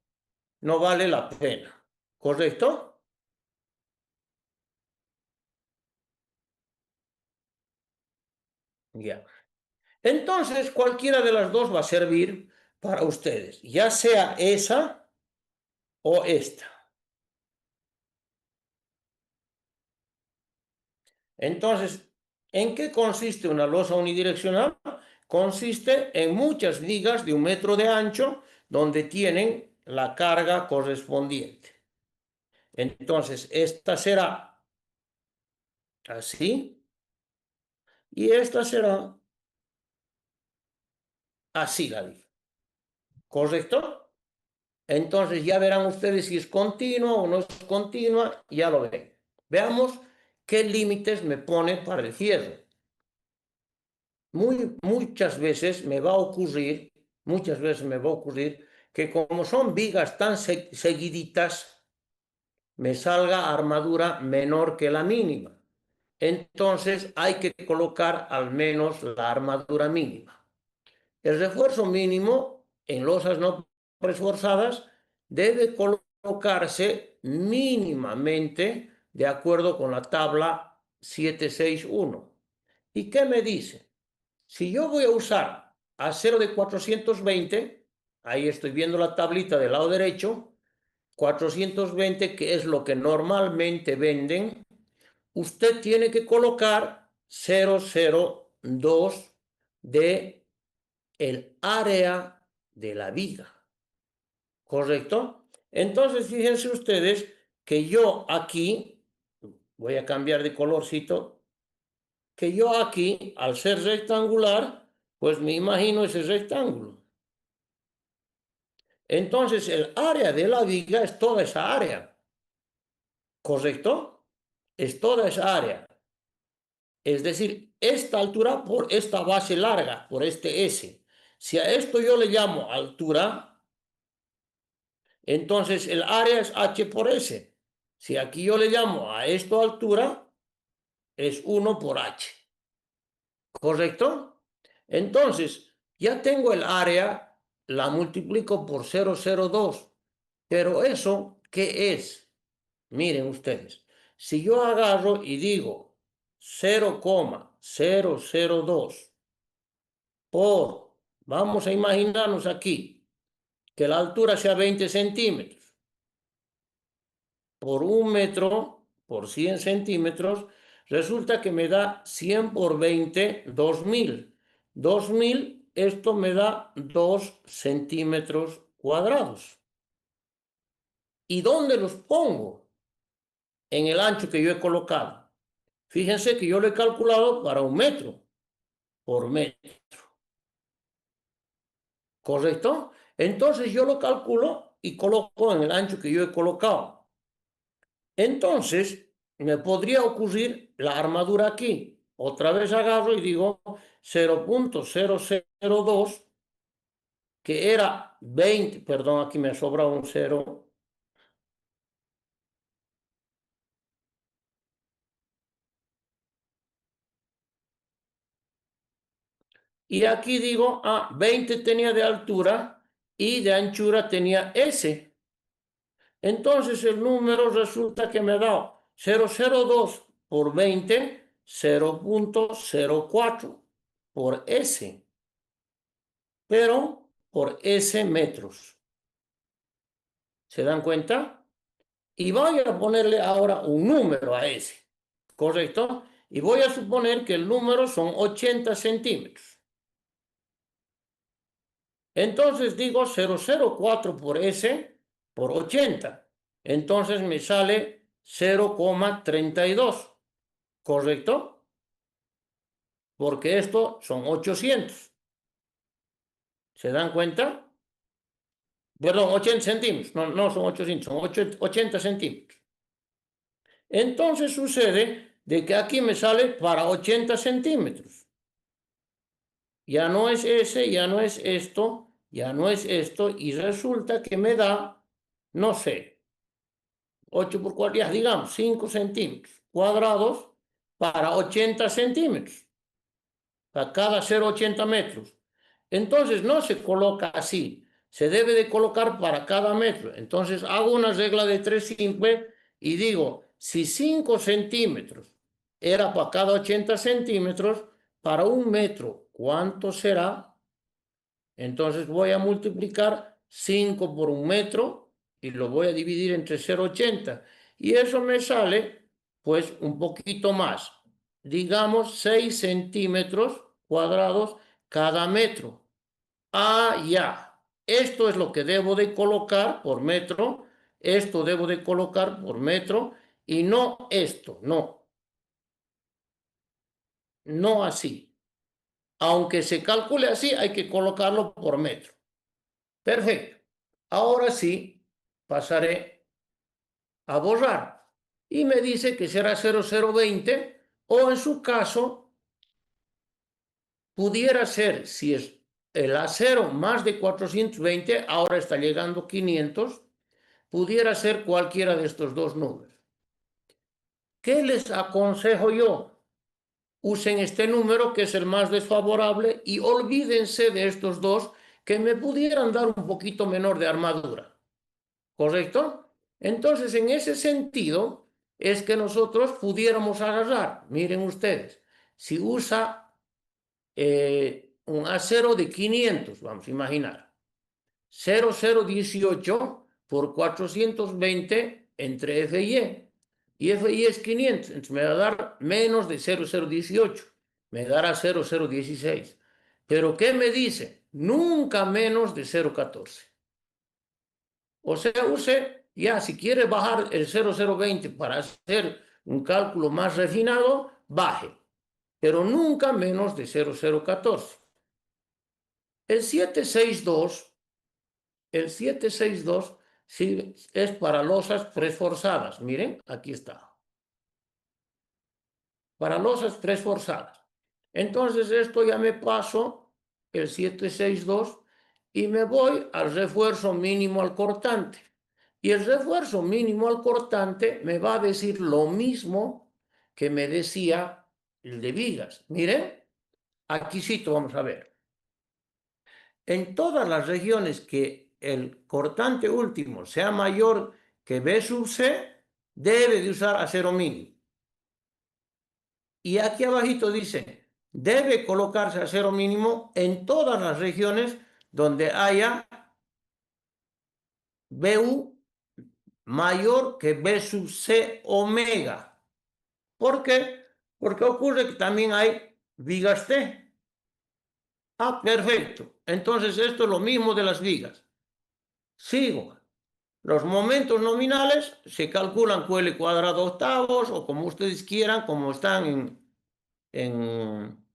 vale la pena. ¿Correcto? Ya. Entonces, cualquiera de las dos va a servir para ustedes, ya sea esa o esta. Entonces, ¿en qué consiste una losa unidireccional? Consiste en muchas vigas de 1 metro de ancho donde tienen la carga correspondiente. Entonces, esta será así y esta será así la viga. ¿Correcto? Entonces ya verán ustedes si es continua o no es continua, ya lo ven. Veamos qué límites me pone para el cierre. Muchas veces me va a ocurrir que como son vigas tan seguiditas, me salga armadura menor que la mínima. Entonces hay que colocar al menos la armadura mínima. El refuerzo mínimo en losas no reforzadas debe colocarse mínimamente de acuerdo con la tabla 761. ¿Y qué me dice? Si yo voy a usar acero de 420, ahí estoy viendo la tablita del lado derecho, 420, que es lo que normalmente venden, usted tiene que colocar 0,02 de el área de la viga. ¿Correcto? Entonces, fíjense ustedes que yo aquí, voy a cambiar de colorcito, que yo aquí, al ser rectangular, pues me imagino ese rectángulo. Entonces, el área de la viga es toda esa área. ¿Correcto? Es toda esa área. Es decir, esta altura por esta base larga, por este S. Si a esto yo le llamo altura, entonces el área es H por S. Si aquí yo le llamo a esto altura, es 1 por H. ¿Correcto? Entonces, ya tengo el área, la multiplico por 0,02. Pero eso, ¿qué es? Miren ustedes, si yo agarro y digo 0,002 por, vamos a imaginarnos aquí, que la altura sea 20 centímetros, por 1 metro, por 100 centímetros, resulta que me da 100 por 20, 2000. 2000, esto me da 2 centímetros cuadrados. ¿Y dónde los pongo? En el ancho que yo he colocado. Fíjense que yo lo he calculado para 1 metro por metro. ¿Correcto? Entonces yo lo calculo y coloco en el ancho que yo he colocado. Entonces me podría ocurrir la armadura aquí. Otra vez agarro y digo 0,002, que era 20, perdón, aquí me sobra un 0. Y aquí digo, 20 tenía de altura y de anchura tenía S. Entonces el número resulta que me da 0,02 por 20, 0,04 por S, pero por S metros. ¿Se dan cuenta? Y voy a ponerle ahora un número a S, ¿correcto? Y voy a suponer que el número son 80 centímetros. Entonces digo 0,04 por S por 80. Entonces me sale 0,32, ¿correcto? Porque esto son 800. ¿Se dan cuenta? Perdón, 80 centímetros. No, no son 800, son 80 centímetros. Entonces sucede de que aquí me sale para 80 centímetros. Ya no es ese, ya no es esto, ya no es esto, y resulta que me da, no sé, 8 por 4, ya digamos, 5 centímetros cuadrados para 80 centímetros. Para cada 0,80 metros. Entonces no se coloca así, se debe de colocar para cada metro. Entonces hago una regla de 3 simple y digo, si 5 centímetros era para cada 80 centímetros, para 1 metro, ¿cuánto será? Entonces voy a multiplicar 5 por 1 metro y lo voy a dividir entre 0,80. Y eso me sale pues un poquito más. Digamos 6 centímetros cuadrados cada metro. Ya. Esto es lo que debo de colocar por metro. Esto debo de colocar por metro. Y no esto, no. No así. Aunque se calcule así, hay que colocarlo por metro. Perfecto. Ahora sí, pasaré a borrar. Y me dice que será 0020 o en su caso, pudiera ser, si es el acero más de 420, ahora está llegando 500, pudiera ser cualquiera de estos dos números. ¿Qué les aconsejo yo? Usen este número que es el más desfavorable y olvídense de estos dos que me pudieran dar un poquito menor de armadura. ¿Correcto? Entonces, en ese sentido, es que nosotros pudiéramos agarrar, miren ustedes, si usa un acero de 500, vamos a imaginar, 0018 por 420 entre F y E. y FI es 500, entonces me va a dar menos de 0,018, me dará 0,016. Pero ¿qué me dice? Nunca menos de 0,14. O sea, usted ya si quiere bajar el 0,020 para hacer un cálculo más refinado, baje, pero nunca menos de 0,014. El 762, el 762 sí, es para losas preforzadas. Miren, aquí está. Para losas preforzadas. Entonces esto ya me paso el 762 y me voy al refuerzo mínimo al cortante. Y el refuerzo mínimo al cortante me va a decir lo mismo que me decía el de vigas. Miren, aquí sí vamos a ver. En todas las regiones que el cortante último sea mayor que B sub C, debe de usar acero mínimo. Y aquí abajito dice, debe colocarse acero mínimo en todas las regiones donde haya BU mayor que B sub C omega. ¿Por qué? Porque ocurre que también hay vigas T. Ah, perfecto. Entonces esto es lo mismo de las vigas. Sigo. Los momentos nominales se calculan con L cuadrado octavos o como ustedes quieran, como están en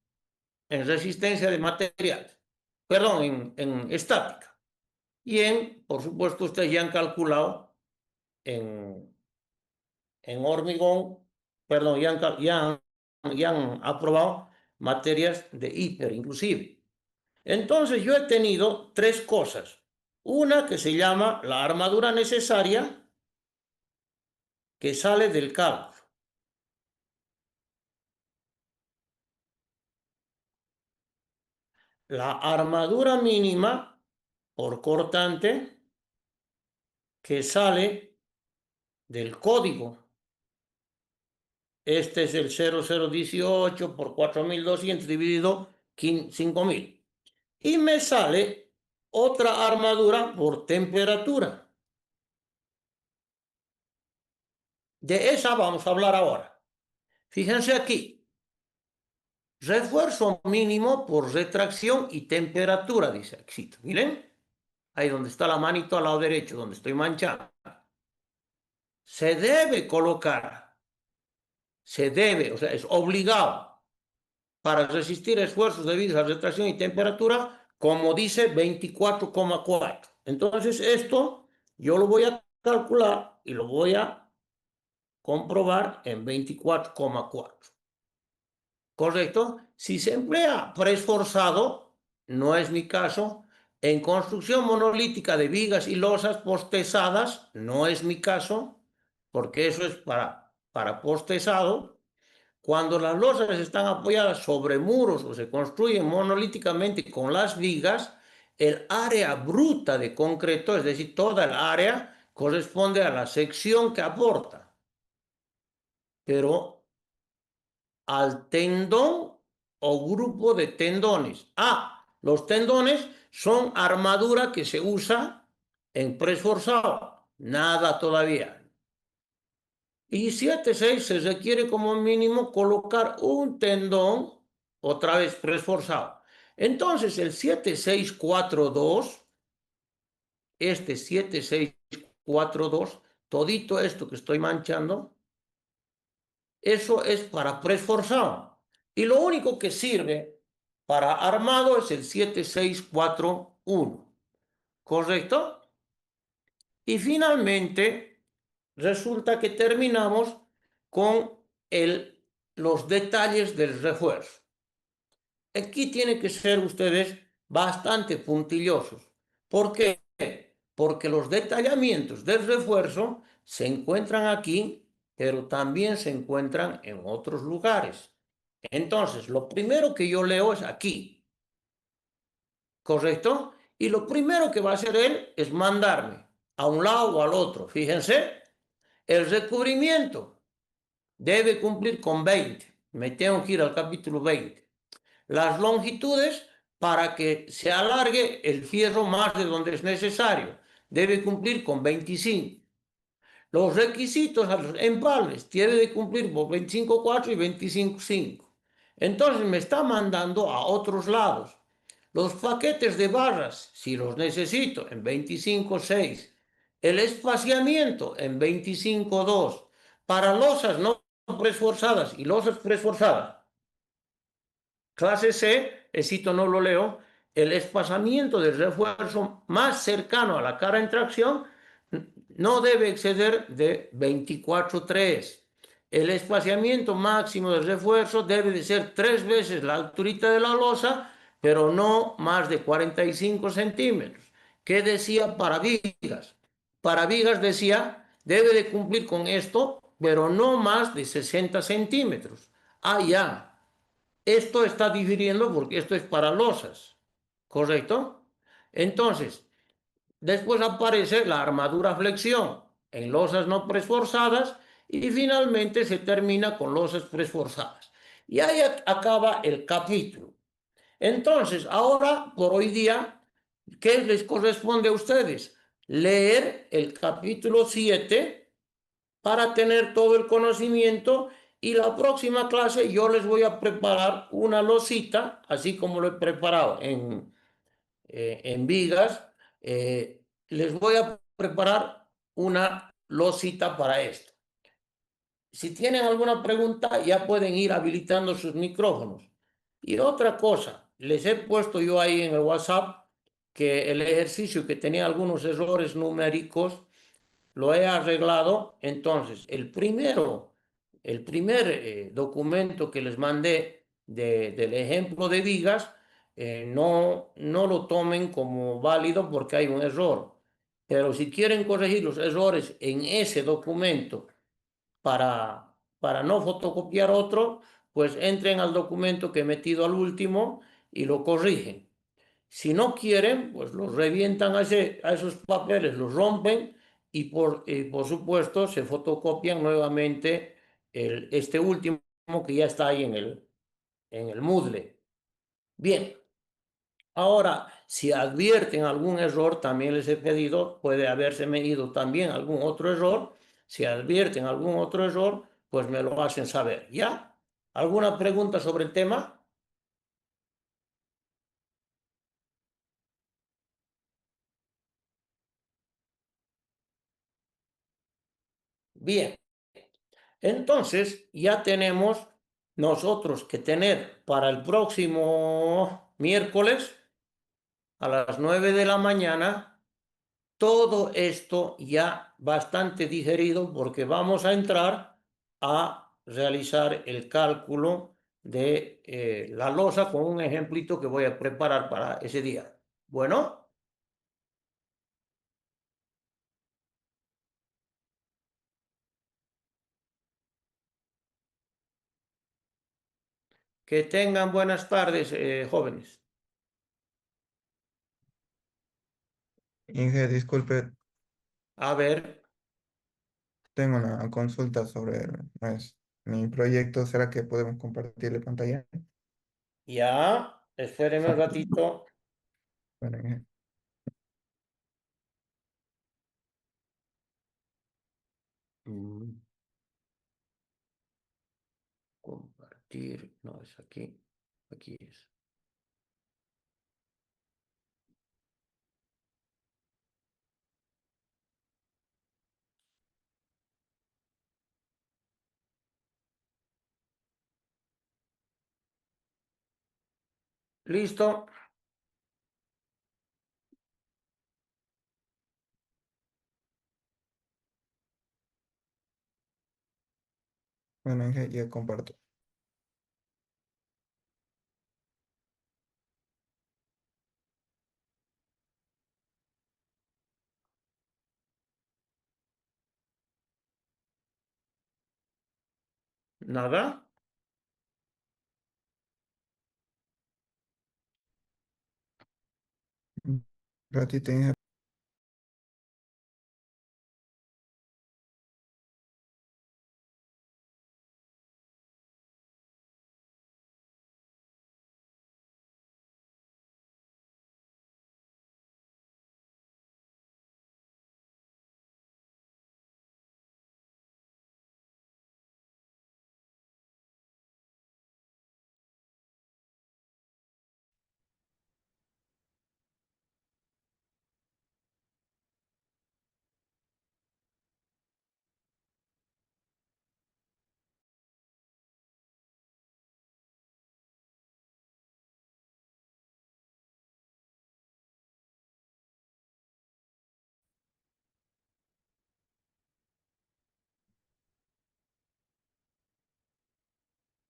resistencia de materiales. Perdón, en estática. Y por supuesto, ustedes ya han calculado en hormigón, perdón, ya han aprobado materias de hiper, inclusive. Entonces, yo he tenido tres cosas. Una que se llama la armadura necesaria, que sale del cálculo. La armadura mínima por cortante, que sale del código. Este es el 0018 por 4200 dividido 5000. Y me sale otra armadura por temperatura. De esa vamos a hablar ahora. Fíjense aquí. Refuerzo mínimo por retracción y temperatura, dice aquí. Miren, ahí donde está la manito al lado derecho, donde estoy manchando. Se debe colocar, o sea, es obligado para resistir esfuerzos debidos a retracción y temperatura, como dice 24,4. Entonces esto yo lo voy a calcular y lo voy a comprobar en 24,4. ¿Correcto? Si se emplea preesforzado, no es mi caso. En construcción monolítica de vigas y losas postesadas, no es mi caso, porque eso es para postesado. Cuando las losas están apoyadas sobre muros o se construyen monolíticamente con las vigas, el área bruta de concreto, es decir, toda el área, corresponde a la sección que aporta. Pero al tendón o grupo de tendones. Los tendones son armadura que se usa en preesforzado. Nada todavía. Y 7,6 se requiere como mínimo colocar un tendón, otra vez preesforzado. Entonces el 7,642, este 7,642, todito esto que estoy manchando, eso es para preesforzado. Y lo único que sirve para armado es el 7,641. ¿Correcto? Y finalmente, resulta que terminamos con los detalles del refuerzo. Aquí tienen que ser ustedes bastante puntillosos. ¿Por qué? Porque los detallamientos del refuerzo se encuentran aquí, pero también se encuentran en otros lugares. Entonces, lo primero que yo leo es aquí, ¿correcto? Y lo primero que va a hacer él es mandarme a un lado o al otro. Fíjense, el recubrimiento debe cumplir con 20. Me tengo que ir al capítulo 20. Las longitudes, para que se alargue el fierro más de donde es necesario, debe cumplir con 25. Los requisitos a los empalmes tiene de cumplir por 25,4 y 25,5. Entonces me está mandando a otros lados. Los paquetes de barras, si los necesito, en 25,6. El espaciamiento en 25,2. Para losas no preesforzadas y losas preesforzadas. Clase C, cito no lo leo, el espaciamiento del refuerzo más cercano a la cara en tracción no debe exceder de 24,3. El espaciamiento máximo del refuerzo debe de ser 3 veces la alturita de la losa, pero no más de 45 centímetros. ¿Qué decía para vigas? Para vigas decía, debe de cumplir con esto, pero no más de 60 centímetros. Ah, ya. Esto está difiriendo porque esto es para losas, ¿correcto? Entonces, después aparece la armadura flexión en losas no preesforzadas y finalmente se termina con losas preesforzadas. Y ahí acaba el capítulo. Entonces, ahora, por hoy día, ¿qué les corresponde a ustedes? Leer el capítulo 7 para tener todo el conocimiento y la próxima clase yo les voy a preparar una losita, así como lo he preparado en vigas, les voy a preparar una losita para esto. Si tienen alguna pregunta, ya pueden ir habilitando sus micrófonos. Y otra cosa, les he puesto yo ahí en el WhatsApp que el ejercicio que tenía algunos errores numéricos lo he arreglado. Entonces, el primer documento que les mandé del ejemplo de vigas, no lo tomen como válido porque hay un error. Pero si quieren corregir los errores en ese documento para no fotocopiar otro, pues entren al documento que he metido al último y lo corrigen. Si no quieren, pues los revientan a esos papeles, los rompen por supuesto se fotocopian nuevamente este último que ya está ahí en el Moodle. Bien, ahora si advierten algún error, también les he pedido, puede haberse medido también algún otro error. Si advierten algún otro error, pues me lo hacen saber. ¿Ya? ¿Alguna pregunta sobre el tema? Bien. Entonces, ya tenemos nosotros que tener para el próximo miércoles a las 9 de la mañana todo esto ya bastante digerido porque vamos a entrar a realizar el cálculo de la losa con un ejemplito que voy a preparar para ese día. Bueno, que tengan buenas tardes, jóvenes. Inge, disculpe, A ver, tengo una consulta sobre mi proyecto. ¿Será que podemos compartirle pantalla? ya, espérenme un Ah, ratito. bueno, Inge. Mm. Compartir, no es aquí, aquí es. ¿Listo? Bueno, Inge, ya comparto. ¿Nada? Un ratito, Inge.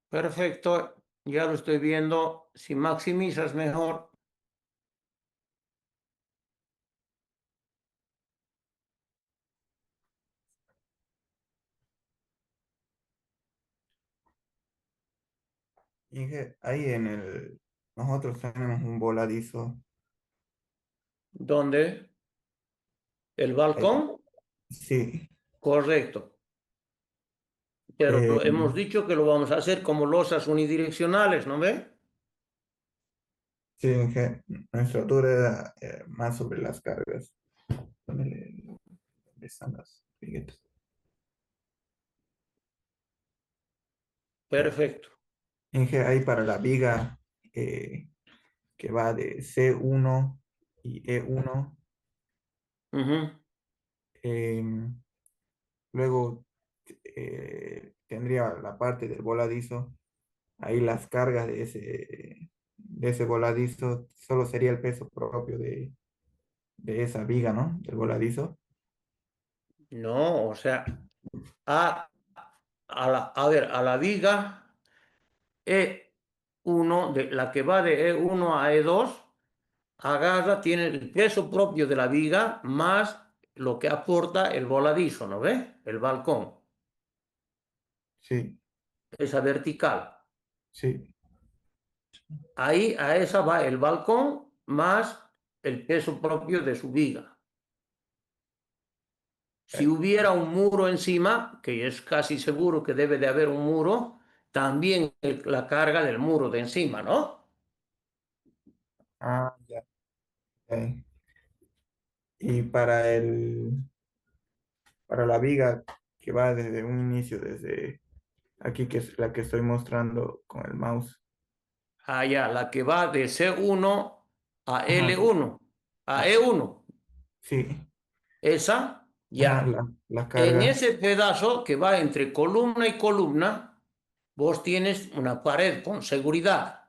Perfecto, ya lo estoy viendo. Si maximizas mejor. Inge, ahí nosotros tenemos un voladizo. ¿Dónde? ¿El Ahí, balcón? sí, Correcto. Pero eh, hemos dicho que lo vamos a hacer como losas unidireccionales, ¿no ve? sí, Inge, nuestra altura era más sobre las cargas. Ponele, ¿dónde están las viguetas? Ya. Perfecto. Inge, ahí para la viga eh, que va de C1 y E1. Ujú. em, Luego tendría la parte del voladizo. Ahí las cargas de ese voladizo solo sería el peso propio de esa viga, ¿no? Del voladizo. No, o sea, a, a ver, a la viga E1, de, la que va de E1 a E2, agarra, tiene el peso propio de la viga más lo que aporta el voladizo, ¿no ve? El balcón, Sí, esa vertical. sí. Ahí a esa va el balcón más el peso propio de su viga. Si Eh, hubiera un muro encima, que es casi seguro que debe de haber un muro, también la carga del muro de encima, ¿no? ya. Ok. Y para la viga que va desde un inicio, desde aquí, que es la que estoy mostrando con el mouse. Allá, la que va de C1 a Ajá, L1, a ah, E1, sí, esa, ajá, ya. la En carga, ese pedazo que va entre columna y columna, vos tienes una pared con seguridad.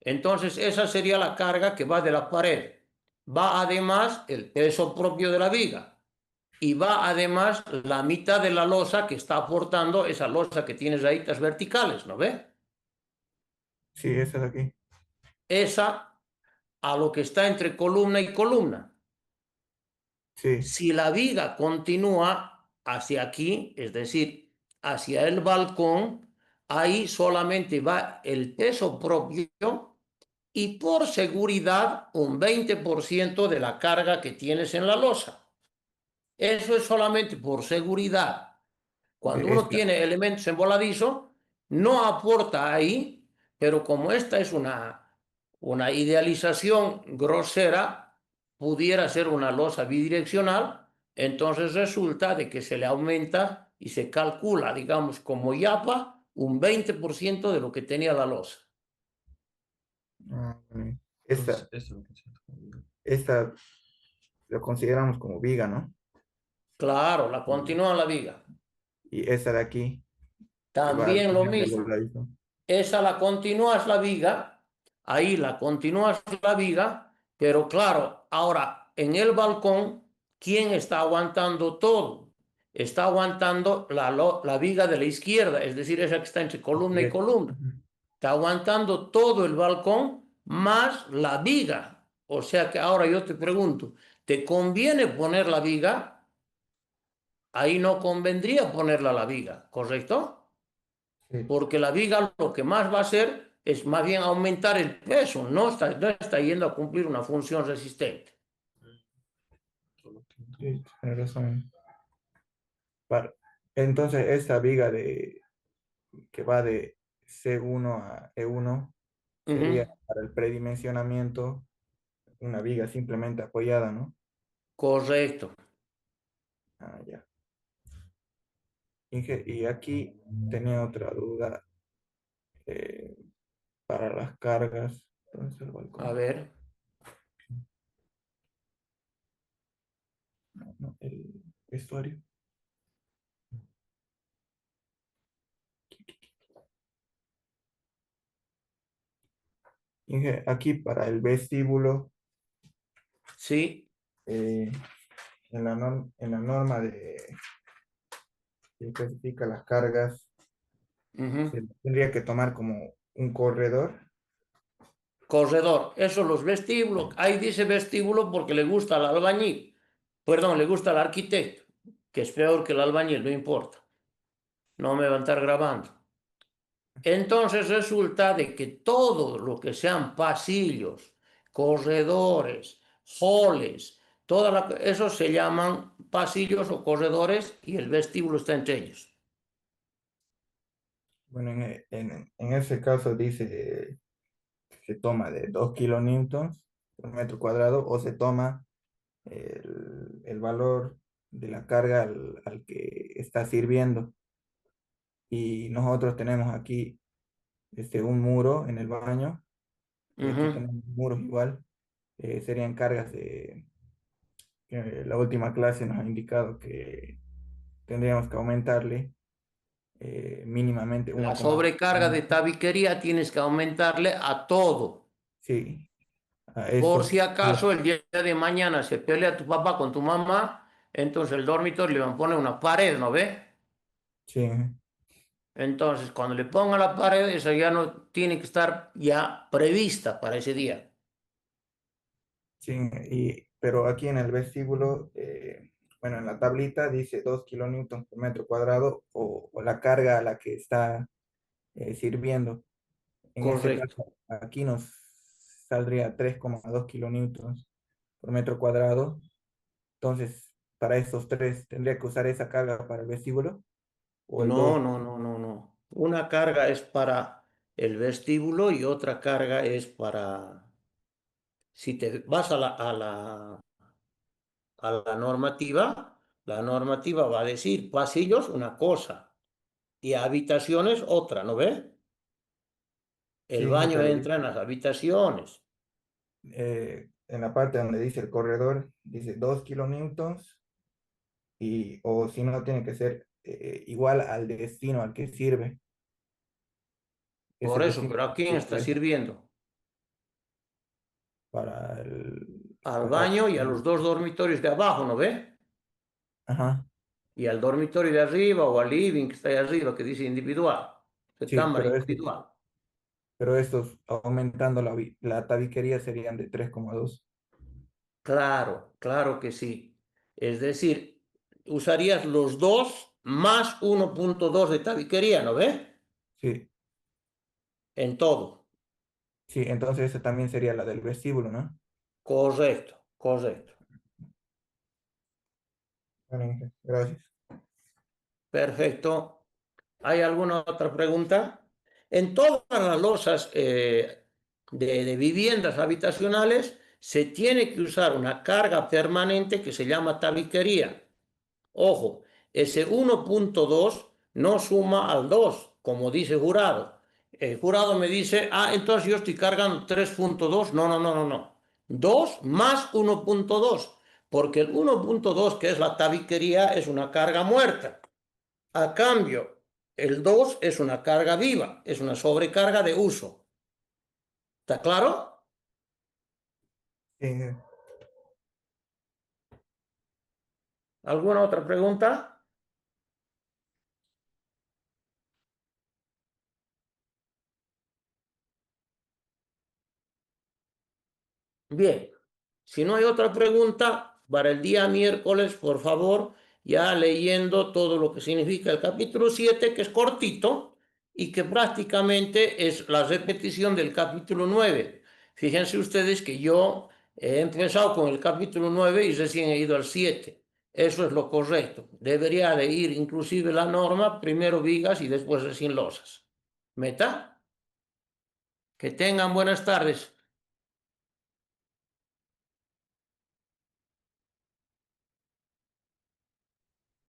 Entonces, esa sería la carga que va de la pared. Va además el peso propio de la viga y va además la mitad de la losa que está aportando esa losa que tienes ahí, las verticales, ¿no ve? sí, esa de aquí, Esa a lo que está entre columna y columna. sí, Si la viga continúa hacia aquí, es decir, hacia el balcón, ahí solamente va el peso propio y por seguridad un 20% de la carga que tienes en la losa. Eso es solamente por seguridad. Cuando de uno esta, tiene elementos en voladizo, no aporta ahí, pero como esta es una idealización grosera, pudiera ser una losa bidireccional, entonces resulta de que se le aumenta y se calcula, digamos, como yapa, un 20% de lo que tenía la losa. bueno, Entonces, esta, eso es lo que siento conmigo. esta lo consideramos como viga, ¿no? Claro, la continúa la viga. Y esta de aquí, que va al También lo final del mismo. voladito. Esa la continúas la viga, ahí la continúas la viga, pero claro, ahora en el balcón, ¿quién está aguantando todo? Está aguantando la viga de la izquierda, es decir, esa que está entre columna y columna. Ujú. Está aguantando todo el balcón más la viga. O sea que ahora yo te pregunto, ¿te conviene poner la viga? Ahí no convendría ponerla la viga, ¿correcto? Sí, Porque la viga lo que más va a hacer es más bien aumentar el peso, no está yendo a cumplir una función resistente. Solo que- sí, tienes razón. Para- entonces, esta viga que va de C1 a E1 Ujú. sería para el predimensionamiento una viga simplemente apoyada, ¿no? Correcto. Ah, ya. Y aquí tenía otra duda eh, para las cargas. Entonces, el A balcón. ver, No, no, el vestuario. Aquí para el vestíbulo, sí, eh, en la norma que especifica las cargas, Ujú. se tendría que tomar como un corredor. Corredor, eso los vestíbulos. Ahí dice vestíbulo porque le gusta al albañil. Perdón, le gusta al arquitecto, que es peor que el albañil, no importa. No me va a estar grabando. Entonces resulta de que todo lo que sean pasillos, corredores, halls, esos se llaman pasillos o corredores y el vestíbulo está entre ellos. Bueno, en ese caso dice que se toma de 2 kilonewtons por metro cuadrado o se toma el valor de la carga al que está sirviendo. Y nosotros tenemos aquí un muro en el baño, y aquí Ujú. tenemos muros igual. Serían cargas de que la última clase nos ha indicado que tendríamos que aumentarle mínimamente La 1,5. sobrecarga de tabiquería tienes que aumentarle a todo. Sí, a Por eso. si acaso el día de mañana se pelea tu papá con tu mamá, entonces el dormitorio le van a poner una pared, ¿no ve? Sí, Entonces, cuando le ponga la pared, esa ya no tiene que estar ya prevista para ese día. sí. Pero aquí en el vestíbulo, bueno, en la tablita dice 2 kilonewtons por metro cuadrado o la carga a la que está sirviendo. En ese Correcto. caso, aquí nos saldría 3,2 kilonewtons por metro cuadrado. Entonces, para esos tres, ¿tendría que usar esa carga para el vestíbulo o el No, dos? no, no, no, no. Una carga es para el vestíbulo y otra carga es para, si te vas a la normativa, la normativa va a decir pasillos una cosa y habitaciones otra, ¿no ve? El Sí, sí, baño pero entra en las habitaciones. en la parte donde dice el corredor, dice 2 kilonewtons o si no, tiene que ser igual al destino al que sirve. Ese Por eso, destino pero ¿a quién se está utiliza sirviendo? para el... Al Acá, baño y a los dos dormitorios de abajo, ¿no ve? ajá, Y al dormitorio de arriba o al living que está ahí arriba, que dice individual, de sí, cámara individual. pero estos aumentando la tabiquería serían de 3,2. Claro, claro que sí. Es decir, usarías los dos más 1,2 de tabiquería, ¿no ve? Sí, En todo. sí, entonces esa también sería la del vestíbulo, ¿no? Correcto, correcto. Bueno, Inge, gracias. Perfecto. ¿Hay alguna otra pregunta? En todas las losas de viviendas habitacionales se tiene que usar una carga permanente que se llama tabiquería. Ojo, ese 1,2 no suma al 2, como dice jurado. El jurado me dice, entonces yo estoy cargando 3,2. No, no, no, no, no. 2 más 1,2, porque el 1,2 que es la tabiquería es una carga muerta. A cambio, el 2 es una carga viva, es una sobrecarga de uso. ¿Está claro? Sí, Inge. ¿Alguna otra pregunta? Bien, si no hay otra pregunta, para el día miércoles, por favor, ya leyendo todo lo que significa el capítulo 7, que es cortito y que prácticamente es la repetición del capítulo 9. Fíjense ustedes que yo he empezado con el capítulo 9 y recién he ido al 7. Eso es lo correcto. Debería de ir inclusive la norma, primero vigas y después recién losas. ¿Meta? Que tengan buenas tardes.